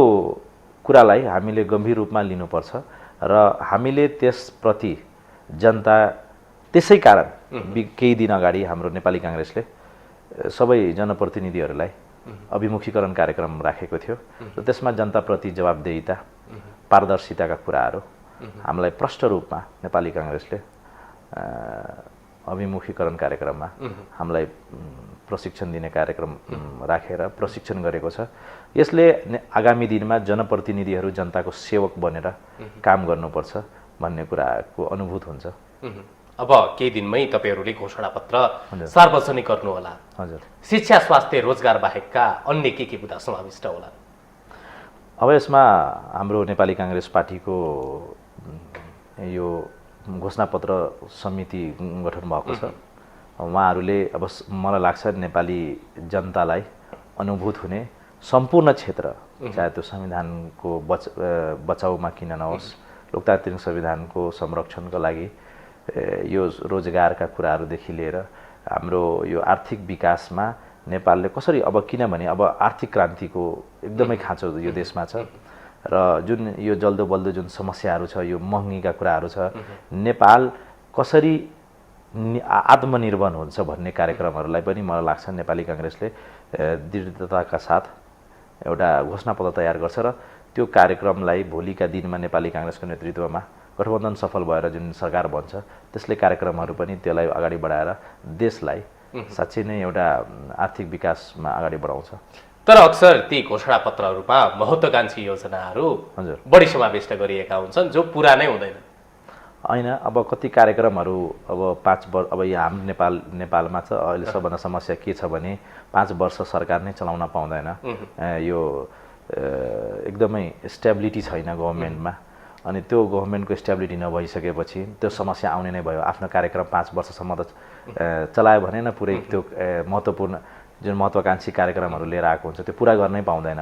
S1: कुरालाई हामीले गम्भीर रूपमा लिनुपर्छ र हामीले त्यसप्रति जनता त्यसै कारण केही दिन अगाडि हाम्रो नेपाली काङ्ग्रेसले सबै जनप्रतिनिधिहरूलाई अभिमुखीकरण कार्यक्रम राखेको थियो र त्यसमा जनताप्रति जवाबदेहिता पारदर्शिताका कुराहरू हामीलाई प्रष्ट रूपमा नेपाली काङ्ग्रेसले अभिमुखीकरण कार्यक्रममा हामीलाई प्रशिक्षण दिने कार्यक्रम राखेर प्रशिक्षण गरेको छ यसले आगामी दिनमा जनप्रतिनिधिहरू जनताको सेवक बनेर काम गर्नुपर्छ भन्ने कुराको अनुभूत हुन्छ अब केही दिनमै तपाईँहरूले घोषणापत्र सार्वजनिक गर्नुहोला
S2: हजुर
S1: शिक्षा स्वास्थ्य रोजगार बाहेकका अन्य के मुद्दा समाविष्ट होला
S2: अब यसमा हाम्रो नेपाली काङ्ग्रेस पार्टीको यो घोषणापत्र समिति गठन भएको छ उहाँहरूले अब मलाई लाग्छ नेपाली जनतालाई अनुभूत हुने सम्पूर्ण क्षेत्र चाहे त्यो संविधानको बचाउमा किन नहोस् लोकतान्त्रिक संविधानको संरक्षणको लागि यो रोजगारका कुराहरूदेखि लिएर हाम्रो यो आर्थिक विकासमा नेपालले कसरी अब किनभने अब आर्थिक क्रान्तिको एकदमै खाँचो यो देशमा छ र जुन यो जल्दो बल्दो जुन समस्याहरू छ यो महँगीका कुराहरू छ नेपाल कसरी आत्मनिर्भर हुन्छ भन्ने कार्यक्रमहरूलाई पनि मलाई लाग्छ नेपाली काङ्ग्रेसले दृढताका साथ एउटा घोषणापत्र तयार गर्छ र त्यो कार्यक्रमलाई भोलिका दिनमा नेपाली काङ्ग्रेसको नेतृत्वमा गठबन्धन सफल भएर जुन सरकार बन्छ त्यसले कार्यक्रमहरू पनि त्यसलाई अगाडि बढाएर देशलाई साँच्चै नै एउटा आर्थिक विकासमा अगाडि बढाउँछ
S1: तर अक्सर ती घोषणापत्रहरूमा महत्त्वकांक्षी योजनाहरू
S2: हजुर
S1: बढी समाविष्ट गरिएका हुन्छन् जो पुरा नै हुँदैन
S2: होइन अब कति कार्यक्रमहरू अब 5 वर्ष अब यहाँ हाम्रो नेपालमा छ अहिले सबभन्दा समस्या के छ भने 5 वर्ष सरकार नै चलाउन पाउँदैन यो एकदमै स्टेबिलिटी छैन गभर्नमेन्टमा अनि त्यो गभर्नमेन्टको स्टेबिलिटी नभइसकेपछि त्यो समस्या आउने नै भयो आफ्नो कार्यक्रम 5 वर्षसम्म त चलायो भने न पुरै त्यो महत्त्वपूर्ण जुन महत्त्वकांक्षी कार्यक्रमहरू लिएर आएको हुन्छ त्यो पुरा गर्नै पाउँदैन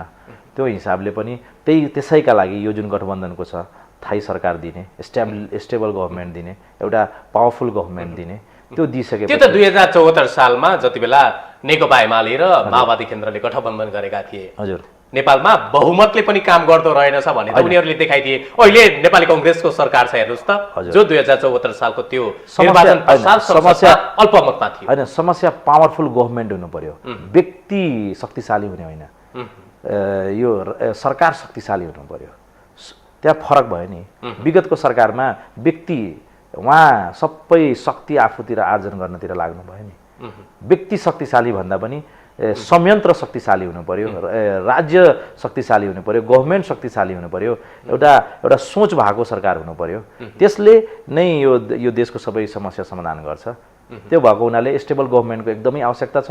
S2: त्यो हिसाबले पनि त्यसैका लागि यो जुन गठबन्धनको छ थाई सरकार दिने स्टेबल गभर्नमेन्ट दिने एउटा पावरफुल गभर्नमेन्ट दिने त्यो दिइसकेपछि
S1: त्यो त 2074 सालमा जति बेला नेकपा एमाले र माओवादी केन्द्रले गठबन्धन गरेका थिए
S2: हजुर
S1: नेपालमा बहुमतले पनि काम गर्दो रहेनछ भने त उनीहरूले देखाइदिए अहिले नेपाली कांग्रेसको सरकार छ हेर्नुस् त जो 2074 सालको त्यो निर्वाचन पश्चात समस्या अल्पमतमा थियो
S2: हैन समस्या पावरफुल गभर्नमेन्ट हुनु पर्यो व्यक्ति शक्तिशाली हुने होइन यो सरकार शक्तिशाली हुनु पर्यो त्यहाँ फरक भयो नि विगतको सरकारमा व्यक्ति उहाँ सबै शक्ति आफूतिर आर्जन गर्नतिर लाग्नु भयो नि व्यक्ति शक्तिशाली भन्दा पनि संयन्त्र शक्तिशाली हुनु पर्यो राज्य शक्तिशाली हुनु पर्यो गभर्नमेन्ट शक्तिशाली हुनु पर्यो एउटा सोच भएको सरकार हुनु पर्यो त्यसले नै यो देशको सबै समस्या समाधान गर्छ त्यो भएको हुनाले स्टेबल गभर्नमेन्टको एकदमै आवश्यकता छ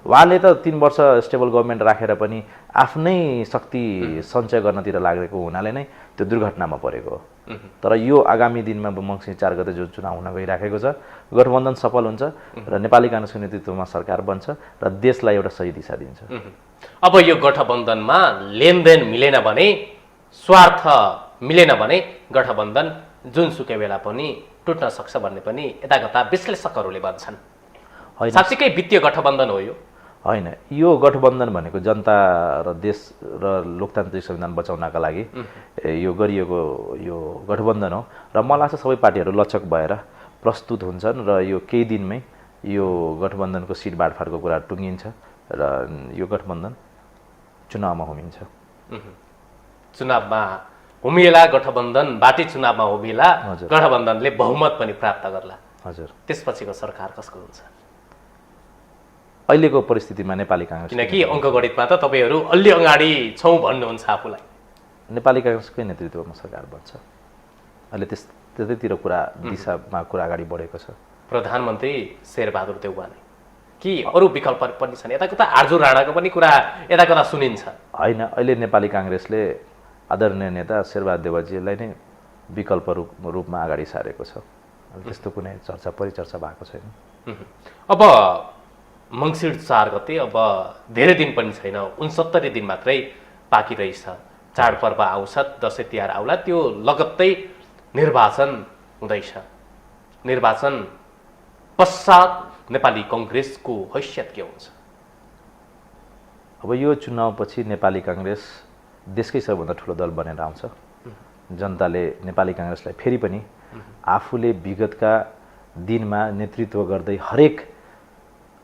S2: उहाँले त 3 वर्ष स्टेबल गभर्नमेन्ट राखेर पनि आफ्नै शक्ति सञ्चय गर्नतिर लागेको हुनाले नै त्यो दुर्घटनामा परेको हो तर यो आगामी दिनमा मङ्सिर 4 गते जो चुनाव हुन गइराखेको छ गठबन्धन सफल हुन्छ र नेपाली काङ्ग्रेसको नेतृत्वमा सरकार बन्छ र देशलाई एउटा सही दिशा दिन्छ
S1: अब यो गठबन्धनमा लेनदेन मिलेन भने स्वार्थ मिलेन भने गठबन्धन जुनसुकै बेला पनि टुट्न सक्छ भन्ने पनि यताकता विश्लेषकहरूले भन्छन् साँच्चीकै वित्तीय गठबन्धन हो यो
S2: होइन यो गठबन्धन भनेको जनता र देश र लोकतान्त्रिक संविधान बचाउनका लागि यो गरिएको यो गठबन्धन हो र मलाई लाग्छ सबै पार्टीहरू लचक भएर प्रस्तुत हुन्छन् र यो केही दिनमै यो गठबन्धनको सिट बाँडफाँडको कुरा टुङ्गिन्छ र यो गठबन्धन चुनावमा होमिन्छ
S1: चुनावमा होमिएला गठबन्धन बाटी चुनावमा होमिएला गठबन्धनले बहुमत पनि प्राप्त गर्ला
S2: हजुर।
S1: त्यसपछिको सरकार कसको हुन्छ?
S2: अहिलेको परिस्थितिमा नेपाली काङ्ग्रेस,
S1: किनकि अङ्कगणितमा त तपाईँहरू अलि अगाडि छौँ भन्नुहुन्छ आफूलाई।
S2: नेपाली काङ्ग्रेसकै नेतृत्वमा सरकार बन्छ। अहिले त्यतैतिर दिशामा कुरा अगाडि बढेको छ।
S1: प्रधानमन्त्री शेरबहादुर देउवा नै कि अरू विकल्प पनि छन्? यताको त आर्जु राणाको पनि कुरा यता कता सुनिन्छ।
S2: होइन, अहिले नेपाली काङ्ग्रेसले आदरणीय नेता शेरबहादुर देउवाजीलाई नै विकल्प रूपमा अगाडि सारेको छ। त्यस्तो कुनै परिचर्चा भएको छैन।
S1: अब मङ्सिर 4 गते, अब धेरै दिन पनि छैन, 69 दिन मात्रै बाँकी रहेछ। चाडपर्व आउँछ, दसैँ तिहार आउला, त्यो लगत्तै निर्वाचन हुँदैछ। निर्वाचन पश्चात नेपाली कङ्ग्रेसको हैसियत के हुन्छ?
S2: अब यो चुनावपछि नेपाली काङ्ग्रेस देशकै सबैभन्दा ठुलो दल बनेर आउँछ। जनताले नेपाली काङ्ग्रेसलाई फेरि पनि आफूले विगतका दिनमा नेतृत्व गर्दै हरेक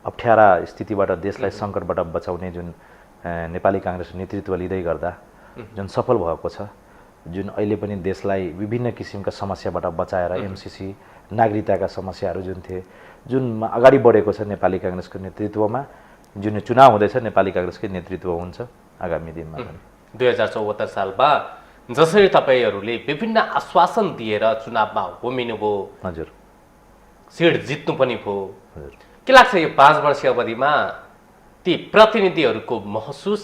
S2: अप्ठ्यारा स्थितिबाट देशलाई सङ्कटबाट बचाउने जुन नेपाली काङ्ग्रेस नेतृत्व लिँदै गर्दा जुन सफल भएको छ, जुन अहिले पनि देशलाई विभिन्न किसिमका समस्याबाट बचाएर एमसिसी नागरिकताका समस्याहरू जुन थिए, जुन अगाडि बढेको छ नेपाली काङ्ग्रेसको नेतृत्वमा, जुन चुनाव हुँदैछ नेपाली काङ्ग्रेसकै नेतृत्व हुन्छ आगामी दिनमा पनि।
S1: 2074 सालमा जसरी तपाईँहरूले विभिन्न आश्वासन दिएर चुनावमा होमिनुभयो,
S2: हजुर,
S1: सिट जित्नु पनि भयो,
S2: हजुर,
S1: के लाग्छ यो 5 वर्षीय अवधिमा ती प्रतिनिधिहरूको महसुस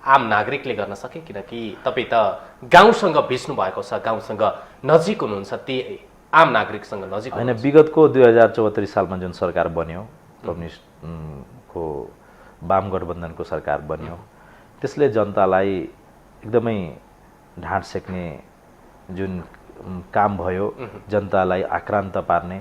S1: आम नागरिकले गर्न सके? किनकि तपाईँ त गाउँसँग भिज्नु भएको छ, गाउँसँग नजिक हुनुहुन्छ, ती आम नागरिकसँग नजिक
S2: होइन। विगतको 2074 सालमा जुन सरकार बन्यो, कम्युनिस्टको वाम गठबन्धनको सरकार बन्यो, त्यसले जनतालाई एकदमै ढाँट सेक्ने जुन काम भयो, जनतालाई आक्रान्त पार्ने,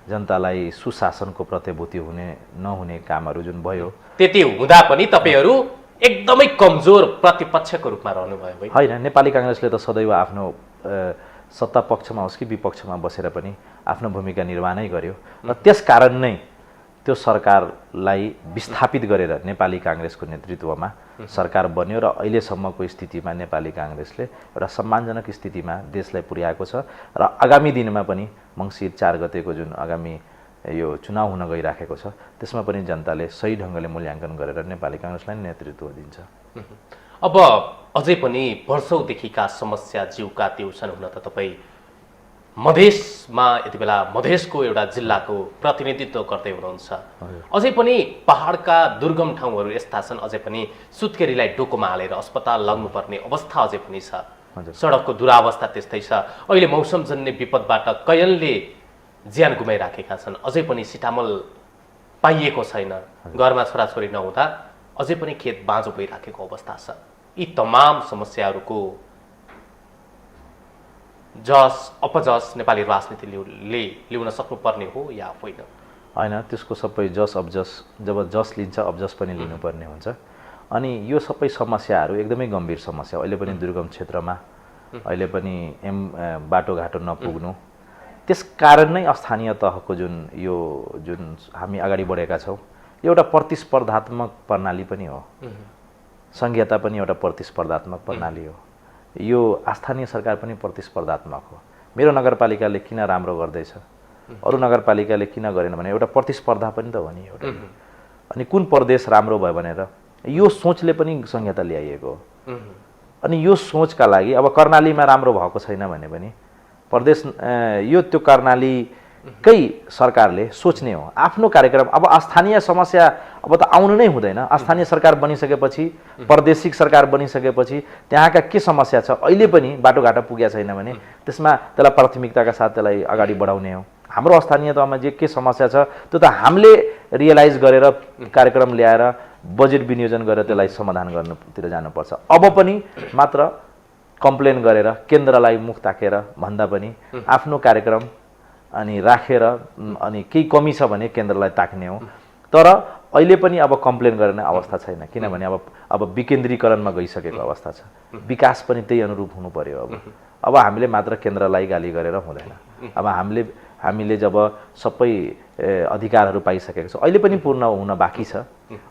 S2: जनतालाई सुशासनको प्रतिभूति हुने नहुने कामहरू जुन भयो,
S1: त्यति हुँदा पनि तपाईँहरू एकदमै कमजोर प्रतिपक्षको रूपमा रहनुभयो।
S2: होइन, नेपाली काङ्ग्रेसले त सदैव आफ्नो सत्ता पक्षमा होस् कि विपक्षमा बसेर पनि आफ्नो भूमिका निर्वाह नै गर्यो र त्यसकारण नै त्यो सरकारलाई विस्थापित गरेर नेपाली काङ्ग्रेसको नेतृत्वमा सरकार बन्यो र अहिलेसम्मको स्थितिमा नेपाली काङ्ग्रेसले एउटा सम्मानजनक स्थितिमा देशलाई पुर्याएको छ र आगामी दिनमा पनि मङ्सिर 4 गतेको जुन आगामी यो चुनाव हुन गइराखेको छ, त्यसमा पनि जनताले सही ढङ्गले मूल्याङ्कन गरेर नेपाली काङ्ग्रेसलाई नेतृत्व दिन्छ।
S1: अब अझै पनि वर्षौँदेखिका समस्या जिउका त्यो छन्। हुन त तपाईँ मधेसमा यति बेला मधेसको एउटा जिल्लाको प्रतिनिधित्व गर्दै हुनुहुन्छ। अझै पनि पहाडका दुर्गम ठाउँहरू यस्ता छन्, अझै पनि सुत्केरीलाई डोकोमा हालेर अस्पताल लग्नुपर्ने अवस्था अझै पनि छ। सडकको दुरावस्था त्यस्तै छ। अहिले मौसमजन्य विपदबाट कयनले ज्यान गुमाइराखेका छन्। अझै पनि सिटामल पाइएको छैन। घरमा छोराछोरी नहुँदा अझै पनि खेत बाँझो भइराखेको अवस्था छ। यी तमाम समस्याहरूको जस अपजस नेपाली राजनीतिले ल्याउन सक्नुपर्ने हो या होइन?
S2: होइन, त्यसको सबै जस अपजस, जब जस लिन्छ अपजस पनि लिनुपर्ने हुन्छ। अनि यो सबै समस्याहरू एकदमै गम्भीर समस्या। अहिले पनि दुर्गम क्षेत्रमा अहिले पनि बाटोघाटो नपुग्नु, त्यसकारण नै स्थानीय तहको जुन हामी अगाडि बढेका छौँ, एउटा प्रतिस्पर्धात्मक प्रणाली पनि हो। संघीयता पनि एउटा प्रतिस्पर्धात्मक प्रणाली हो। यो स्थानीय सरकार पनि प्रतिस्पर्धात्मक हो। मेरो नगरपालिकाले किन राम्रो गर्दैछ, अरू नगरपालिकाले किन गरेन भने एउटा प्रतिस्पर्धा पनि त हो नि एउटा। अनि कुन प्रदेश राम्रो भयो भनेर यो सोचले पनि संहिता ल्याइएको हो। अनि यो सोचका लागि अब कर्णालीमा राम्रो भएको छैन भने पनि प्रदेश यो त्यो कर्णालीकै सरकारले सोच्ने हो आफ्नो कार्यक्रम। अब स्थानीय समस्या अब त आउनु नै हुँदैन। स्थानीय सरकार बनिसकेपछि, प्रादेशिक सरकार बनिसकेपछि त्यहाँका के समस्या छ, अहिले पनि बाटोघाटो पुगेको छैन भने त्यसमा त्यसलाई प्राथमिकताका साथ त्यसलाई अगाडि बढाउने हो। हाम्रो स्थानीय तहमा जे के समस्या छ त्यो त हामीले रियलाइज गरेर कार्यक्रम ल्याएर बजेट विनियोजन गरेर त्यसलाई समाधान गर्नुतिर जानुपर्छ। अब पनि मात्र कम्प्लेन गरेर केन्द्रलाई मुख ताकेर भन्दा पनि आफ्नो कार्यक्रम अनि राखेर अनि केही कमी छ भने केन्द्रलाई ताक्ने हो। तर अहिले पनि अब कम्प्लेन गर्ने अवस्था छैन, किनभने अब विकेन्द्रीकरणमा गइसकेको अवस्था छ। विकास पनि त्यही अनुरूप हुनु पर्यो। अब हामीले मात्र केन्द्रलाई गाली गरेर हुँदैन। अब हामीले जब सबै अधिकारहरू पाइसकेको छ, अहिले पनि पूर्ण हुन बाँकी छ।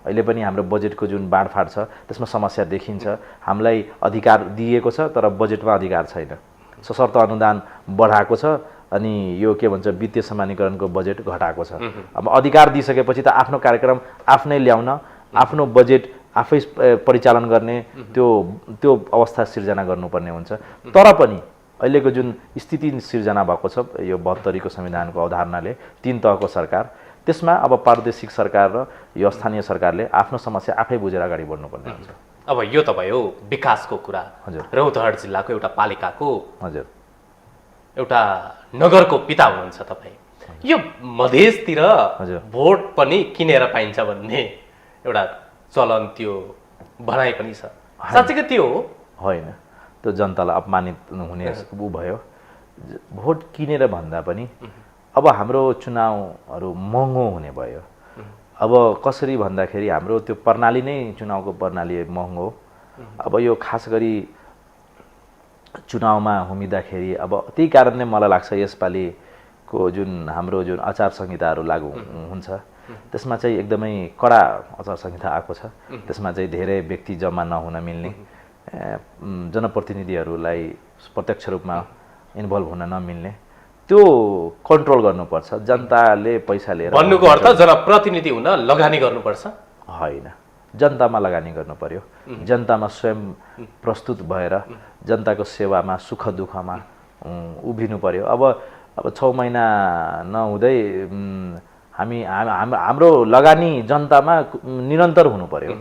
S2: अहिले पनि हाम्रो बजेटको जुन बाँडफाँड छ त्यसमा समस्या देखिन्छ। हामीलाई अधिकार दिएको छ तर बजेटमा अधिकार छैन। सशर्त अनुदान बढाएको छ, अनि यो के भन्छ वित्तीय समानीकरणको बजेट घटाएको छ। अब अधिकार दिइसकेपछि त आफ्नो कार्यक्रम आफ्नै ल्याउन, आफ्नो बजेट आफै परिचालन गर्ने त्यो अवस्था सिर्जना गर्नुपर्ने हुन्छ। तर पनि अहिलेको जुन स्थिति सिर्जना भएको छ यो 72 संविधानको अवधारणाले 3 तहको सरकार, त्यसमा अब प्रादेशिक सरकार र यो स्थानीय सरकारले आफ्नो समस्या आफै बुझेर अगाडि बढ्नुपर्ने हुन्छ।
S1: अब यो त भयो विकासको कुरा।
S2: हजुर।
S1: रौतहट जिल्लाको एउटा पालिकाको,
S2: हजुर,
S1: एउटा नगरको पिता हुनुहुन्छ तपाईँ। यो मधेसतिर भोट पनि किनेर पाइन्छ भन्ने एउटा चलन, त्यो भनाइ पनि छ, साँच्चै त्यो हो?
S2: होइन, त्यो जनतालाई अपमानित हुने ऊ भयो। भोट किनेर भन्दा पनि अब हाम्रो चुनावहरू महँगो हुने भयो। अब कसरी भन्दाखेरि हाम्रो त्यो प्रणाली नै चुनावको प्रणाली महँगो। अब यो खास गरी चुनावमा हुमिँदाखेरि अब त्यही कारणले मलाई लाग्छ यसपालिको जुन हाम्रो जुन आचार संहिताहरू लागू हुन्छ त्यसमा चाहिँ एकदमै कडा आचार संहिता आएको छ। त्यसमा चाहिँ धेरै व्यक्ति जम्मा नहुन मिल्ने, जनप्रतिनिधिहरूलाई प्रत्यक्ष रूपमा इन्भल्भ हुन नमिल्ने, त्यो कन्ट्रोल गर्नुपर्छ। जनताले पैसा लिएर
S1: भन्नुको अर्थ जनप्रतिनिधि हुन लगानी गर्नुपर्छ?
S2: होइन, जनतामा लगानी गर्नु पर्यो। जनतामा स्वयं प्रस्तुत भएर जनताको सेवामा सुख दुःखमा उभिनु पर्यो। अब 6 महिना नहुँदै हाम्रो लगानी जनतामा निरन्तर हुनु पर्यो।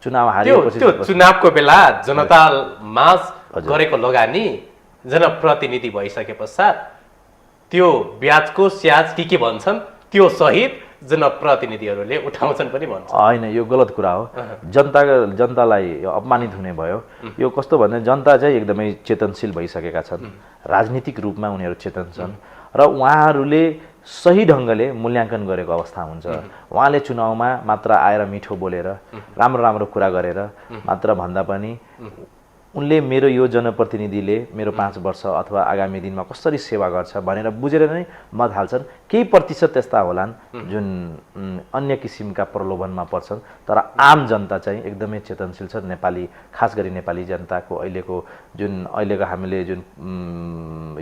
S2: चुनाव हारेपछि
S1: चुनावको बेला जनतामा गरेको लगानी जनप्रतिनिधि भइसके पश्चात त्यो ब्याजको स्याज के भन्छन् त्यो सहित जनप्रतिनिधिहरूले उठाउँछन् पनि भन्छ।
S2: होइन, यो गलत कुरा हो। जनतालाई यो अपमानित हुने भयो। यो कस्तो भने जनता चाहिँ एकदमै चेतनशील भइसकेका छन्, राजनीतिक रूपमा उनीहरू चेतन छन् र उहाँहरूले सही ढङ्गले मूल्याङ्कन गरेको अवस्था हुन्छ। उहाँले चुनावमा मात्र आएर मिठो बोलेर राम्रो राम्रो कुरा गरेर मात्र भन्दा पनि उनले मेरो यो जनप्रतिनिधिले मेरो 5 वर्ष अथवा आगामी दिनमा कसरी सेवा गर्छ भनेर बुझेर नै मत हाल्छन्। केही प्रतिशत त्यस्ता होलान् जुन अन्य किसिमका प्रलोभनमा पर्छन्, तर आम जनता चाहिँ एकदमै चेतनशील छ। नेपाली, खास गरी नेपाली जनताको अहिलेको हामीले जुन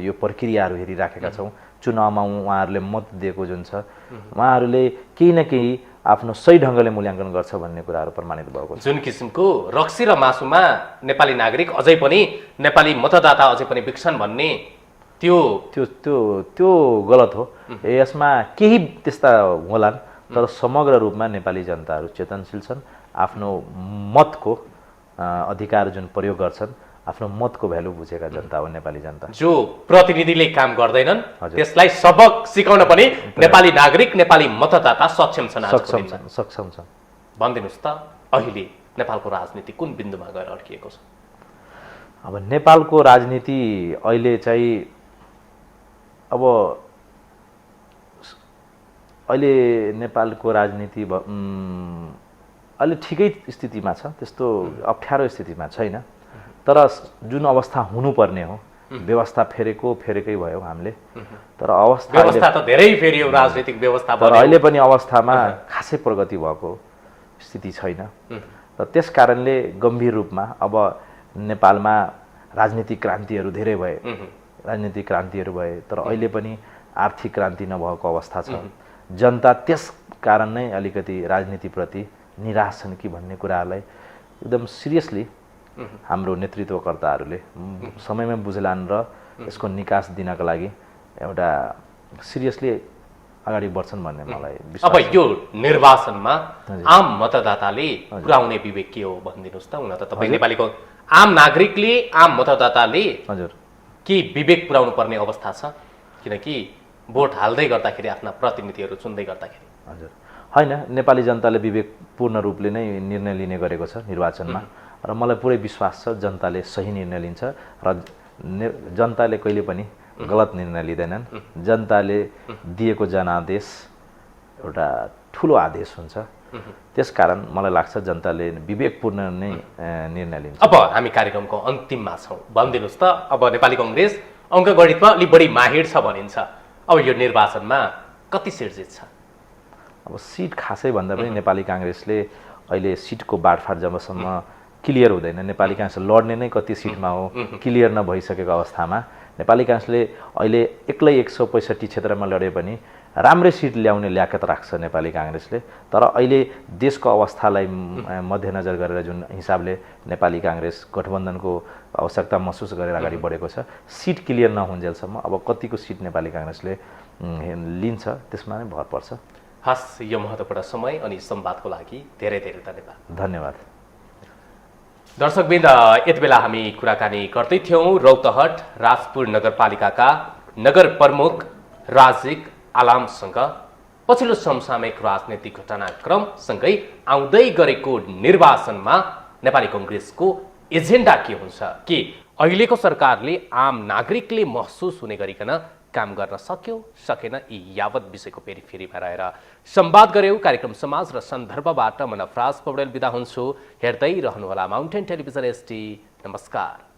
S2: यो प्रक्रियाहरू हेरिराखेका छौँ, चुनावमा उहाँहरूले मत दिएको जुन छ, उहाँहरूले केही न केही आफ्नो सही ढङ्गले मूल्याङ्कन गर्छ भन्ने कुराहरू प्रमाणित भएको छ।
S1: जुन किसिमको रक्सी र मासुमा नेपाली नागरिक अझै पनि, नेपाली मतदाता अझै पनि बिक्छन् भन्ने त्यो
S2: त्यो त्यो त्यो गलत हो। यसमा केही त्यस्ता होलान्, तर समग्र रूपमा नेपाली जनताहरू चेतनशील छन्। आफ्नो मतको अधिकार जुन प्रयोग गर्छन्, आफ्नो मतको भ्यालु बुझेका जनता हो नेपाली जनता।
S1: जो प्रतिनिधिले काम गर्दैनन् त्यसलाई सबक सिकाउन पनि नेपाली नागरिक, नेपाली मतदाता सक्षम छन्।
S2: सक्षम छन्।
S1: भनिदिनुहोस् त, अहिले नेपालको राजनीति कुन बिन्दुमा गएर अड्किएको छ?
S2: अब नेपालको राजनीति अहिले चाहिँ अहिले नेपालको राजनीति अहिले ठिकै स्थितिमा छ, त्यस्तो अप्ठ्यारो स्थितिमा छैन। तर जुन अवस्था हुनुपर्ने हो, व्यवस्था फेरेकै भयो हामीले। तर
S1: व्यवस्था त धेरै फेरियो, राजनीतिक व्यवस्था,
S2: तर अहिले पनि अवस्थामा खासै प्रगति भएको स्थिति छैन। र त्यस कारणले गम्भीर रूपमा अब नेपालमा राजनीतिक क्रान्तिहरू धेरै भए, तर अहिले पनि आर्थिक क्रान्ति नभएको अवस्था छ। जनता त्यस कारण नै अलिकति राजनीतिप्रति निराश छन् कि भन्ने कुरालाई एकदम सिरियसली हाम्रो नेतृत्वकर्ताहरूले समयमै बुझलान् र यसको निकास दिनका लागि एउटा सिरियसली अगाडि बढ्छन् भन्ने मलाई विश्वास छ।
S1: अब यो निर्वाचनमा आम मतदाताले पुर्याउने विवेक के हो भनिदिनुहोस् त। हुन त तपाईँ नेपालीको आम नागरिकले, आम मतदाताले के विवेक पुर्याउनु पर्ने अवस्था छ? किनकि भोट हाल्दै गर्दाखेरि आफ्ना प्रतिनिधिहरू चुन्दै गर्दाखेरि।
S2: हजुर, होइन, नेपाली जनताले विवेकपूर्ण रूपले नै निर्णय लिने गरेको छ निर्वाचनमा। र मलाई पुरै विश्वास छ जनताले सही निर्णय लिन्छ र जनताले कहिले पनि गलत निर्णय लिँदैनन्। जनताले दिएको जनादेश एउटा ठुलो आदेश हुन्छ। त्यसकारण मलाई लाग्छ जनताले विवेकपूर्ण नै निर्णय लिन्छ।
S1: अब हामी कार्यक्रमको अन्तिममा छौँ, भनिदिनुहोस् त, अब नेपाली कङ्ग्रेस अङ्कगणितमा अलिक बढी माहिर छ भनिन्छ। अब यो निर्वाचनमा कति सिट जित्छ?
S2: अब सिट खासै भन्दा पनि नेपाली काङ्ग्रेसले अहिले सिटको बाँडफाँड जबसम्म क्लियर हुँदैन, नेपाली काङ्ग्रेस लड्ने नै कति सिटमा हो क्लियर नभइसकेको अवस्थामा नेपाली काङ्ग्रेसले अहिले एक्लै 165 क्षेत्रमा लडे पनि राम्रै सिट ल्याउने ल्याकत राख्छ नेपाली काङ्ग्रेसले। तर अहिले देशको अवस्थालाई मध्यनजर गरेर जुन हिसाबले नेपाली काङ्ग्रेस गठबन्धनको आवश्यकता महसुस गरेर अगाडि बढेको छ, सिट क्लियर नहुन्जेलसम्म अब कतिको सिट नेपाली काङ्ग्रेसले लिन्छ त्यसमा नै भर पर्छ।
S1: हस्, यो महत्त्वपूर्ण समय अनि संवादको लागि धेरै धेरै धन्यवाद।
S2: धन्यवाद।
S1: दर्शकवृन्द, यति बेला हामी कुराकानी गर्दै थियौँ रौतहट राजपुर नगरपालिकाका नगर प्रमुख राजिक आलामसँग पछिल्लो समसामयिक राजनैतिक घटनाक्रमसँगै आउँदै गरेको निर्वाचनमा नेपाली कङ्ग्रेसको एजेन्डा के हुन्छ, कि अहिलेको सरकारले आम नागरिकले महसुस हुने गरिकन काम गर्न सक्यो सकेन, यी यावत विषयको फेरिफेरीमा रहेर संवाद गर्यौं। कार्यक्रम समाज र सन्दर्भबाट म नफराज पौडेल बिदा हुन्छु। हेर्दै रहनुहोला माउन्टेन टेलिभिजन HD। नमस्कार।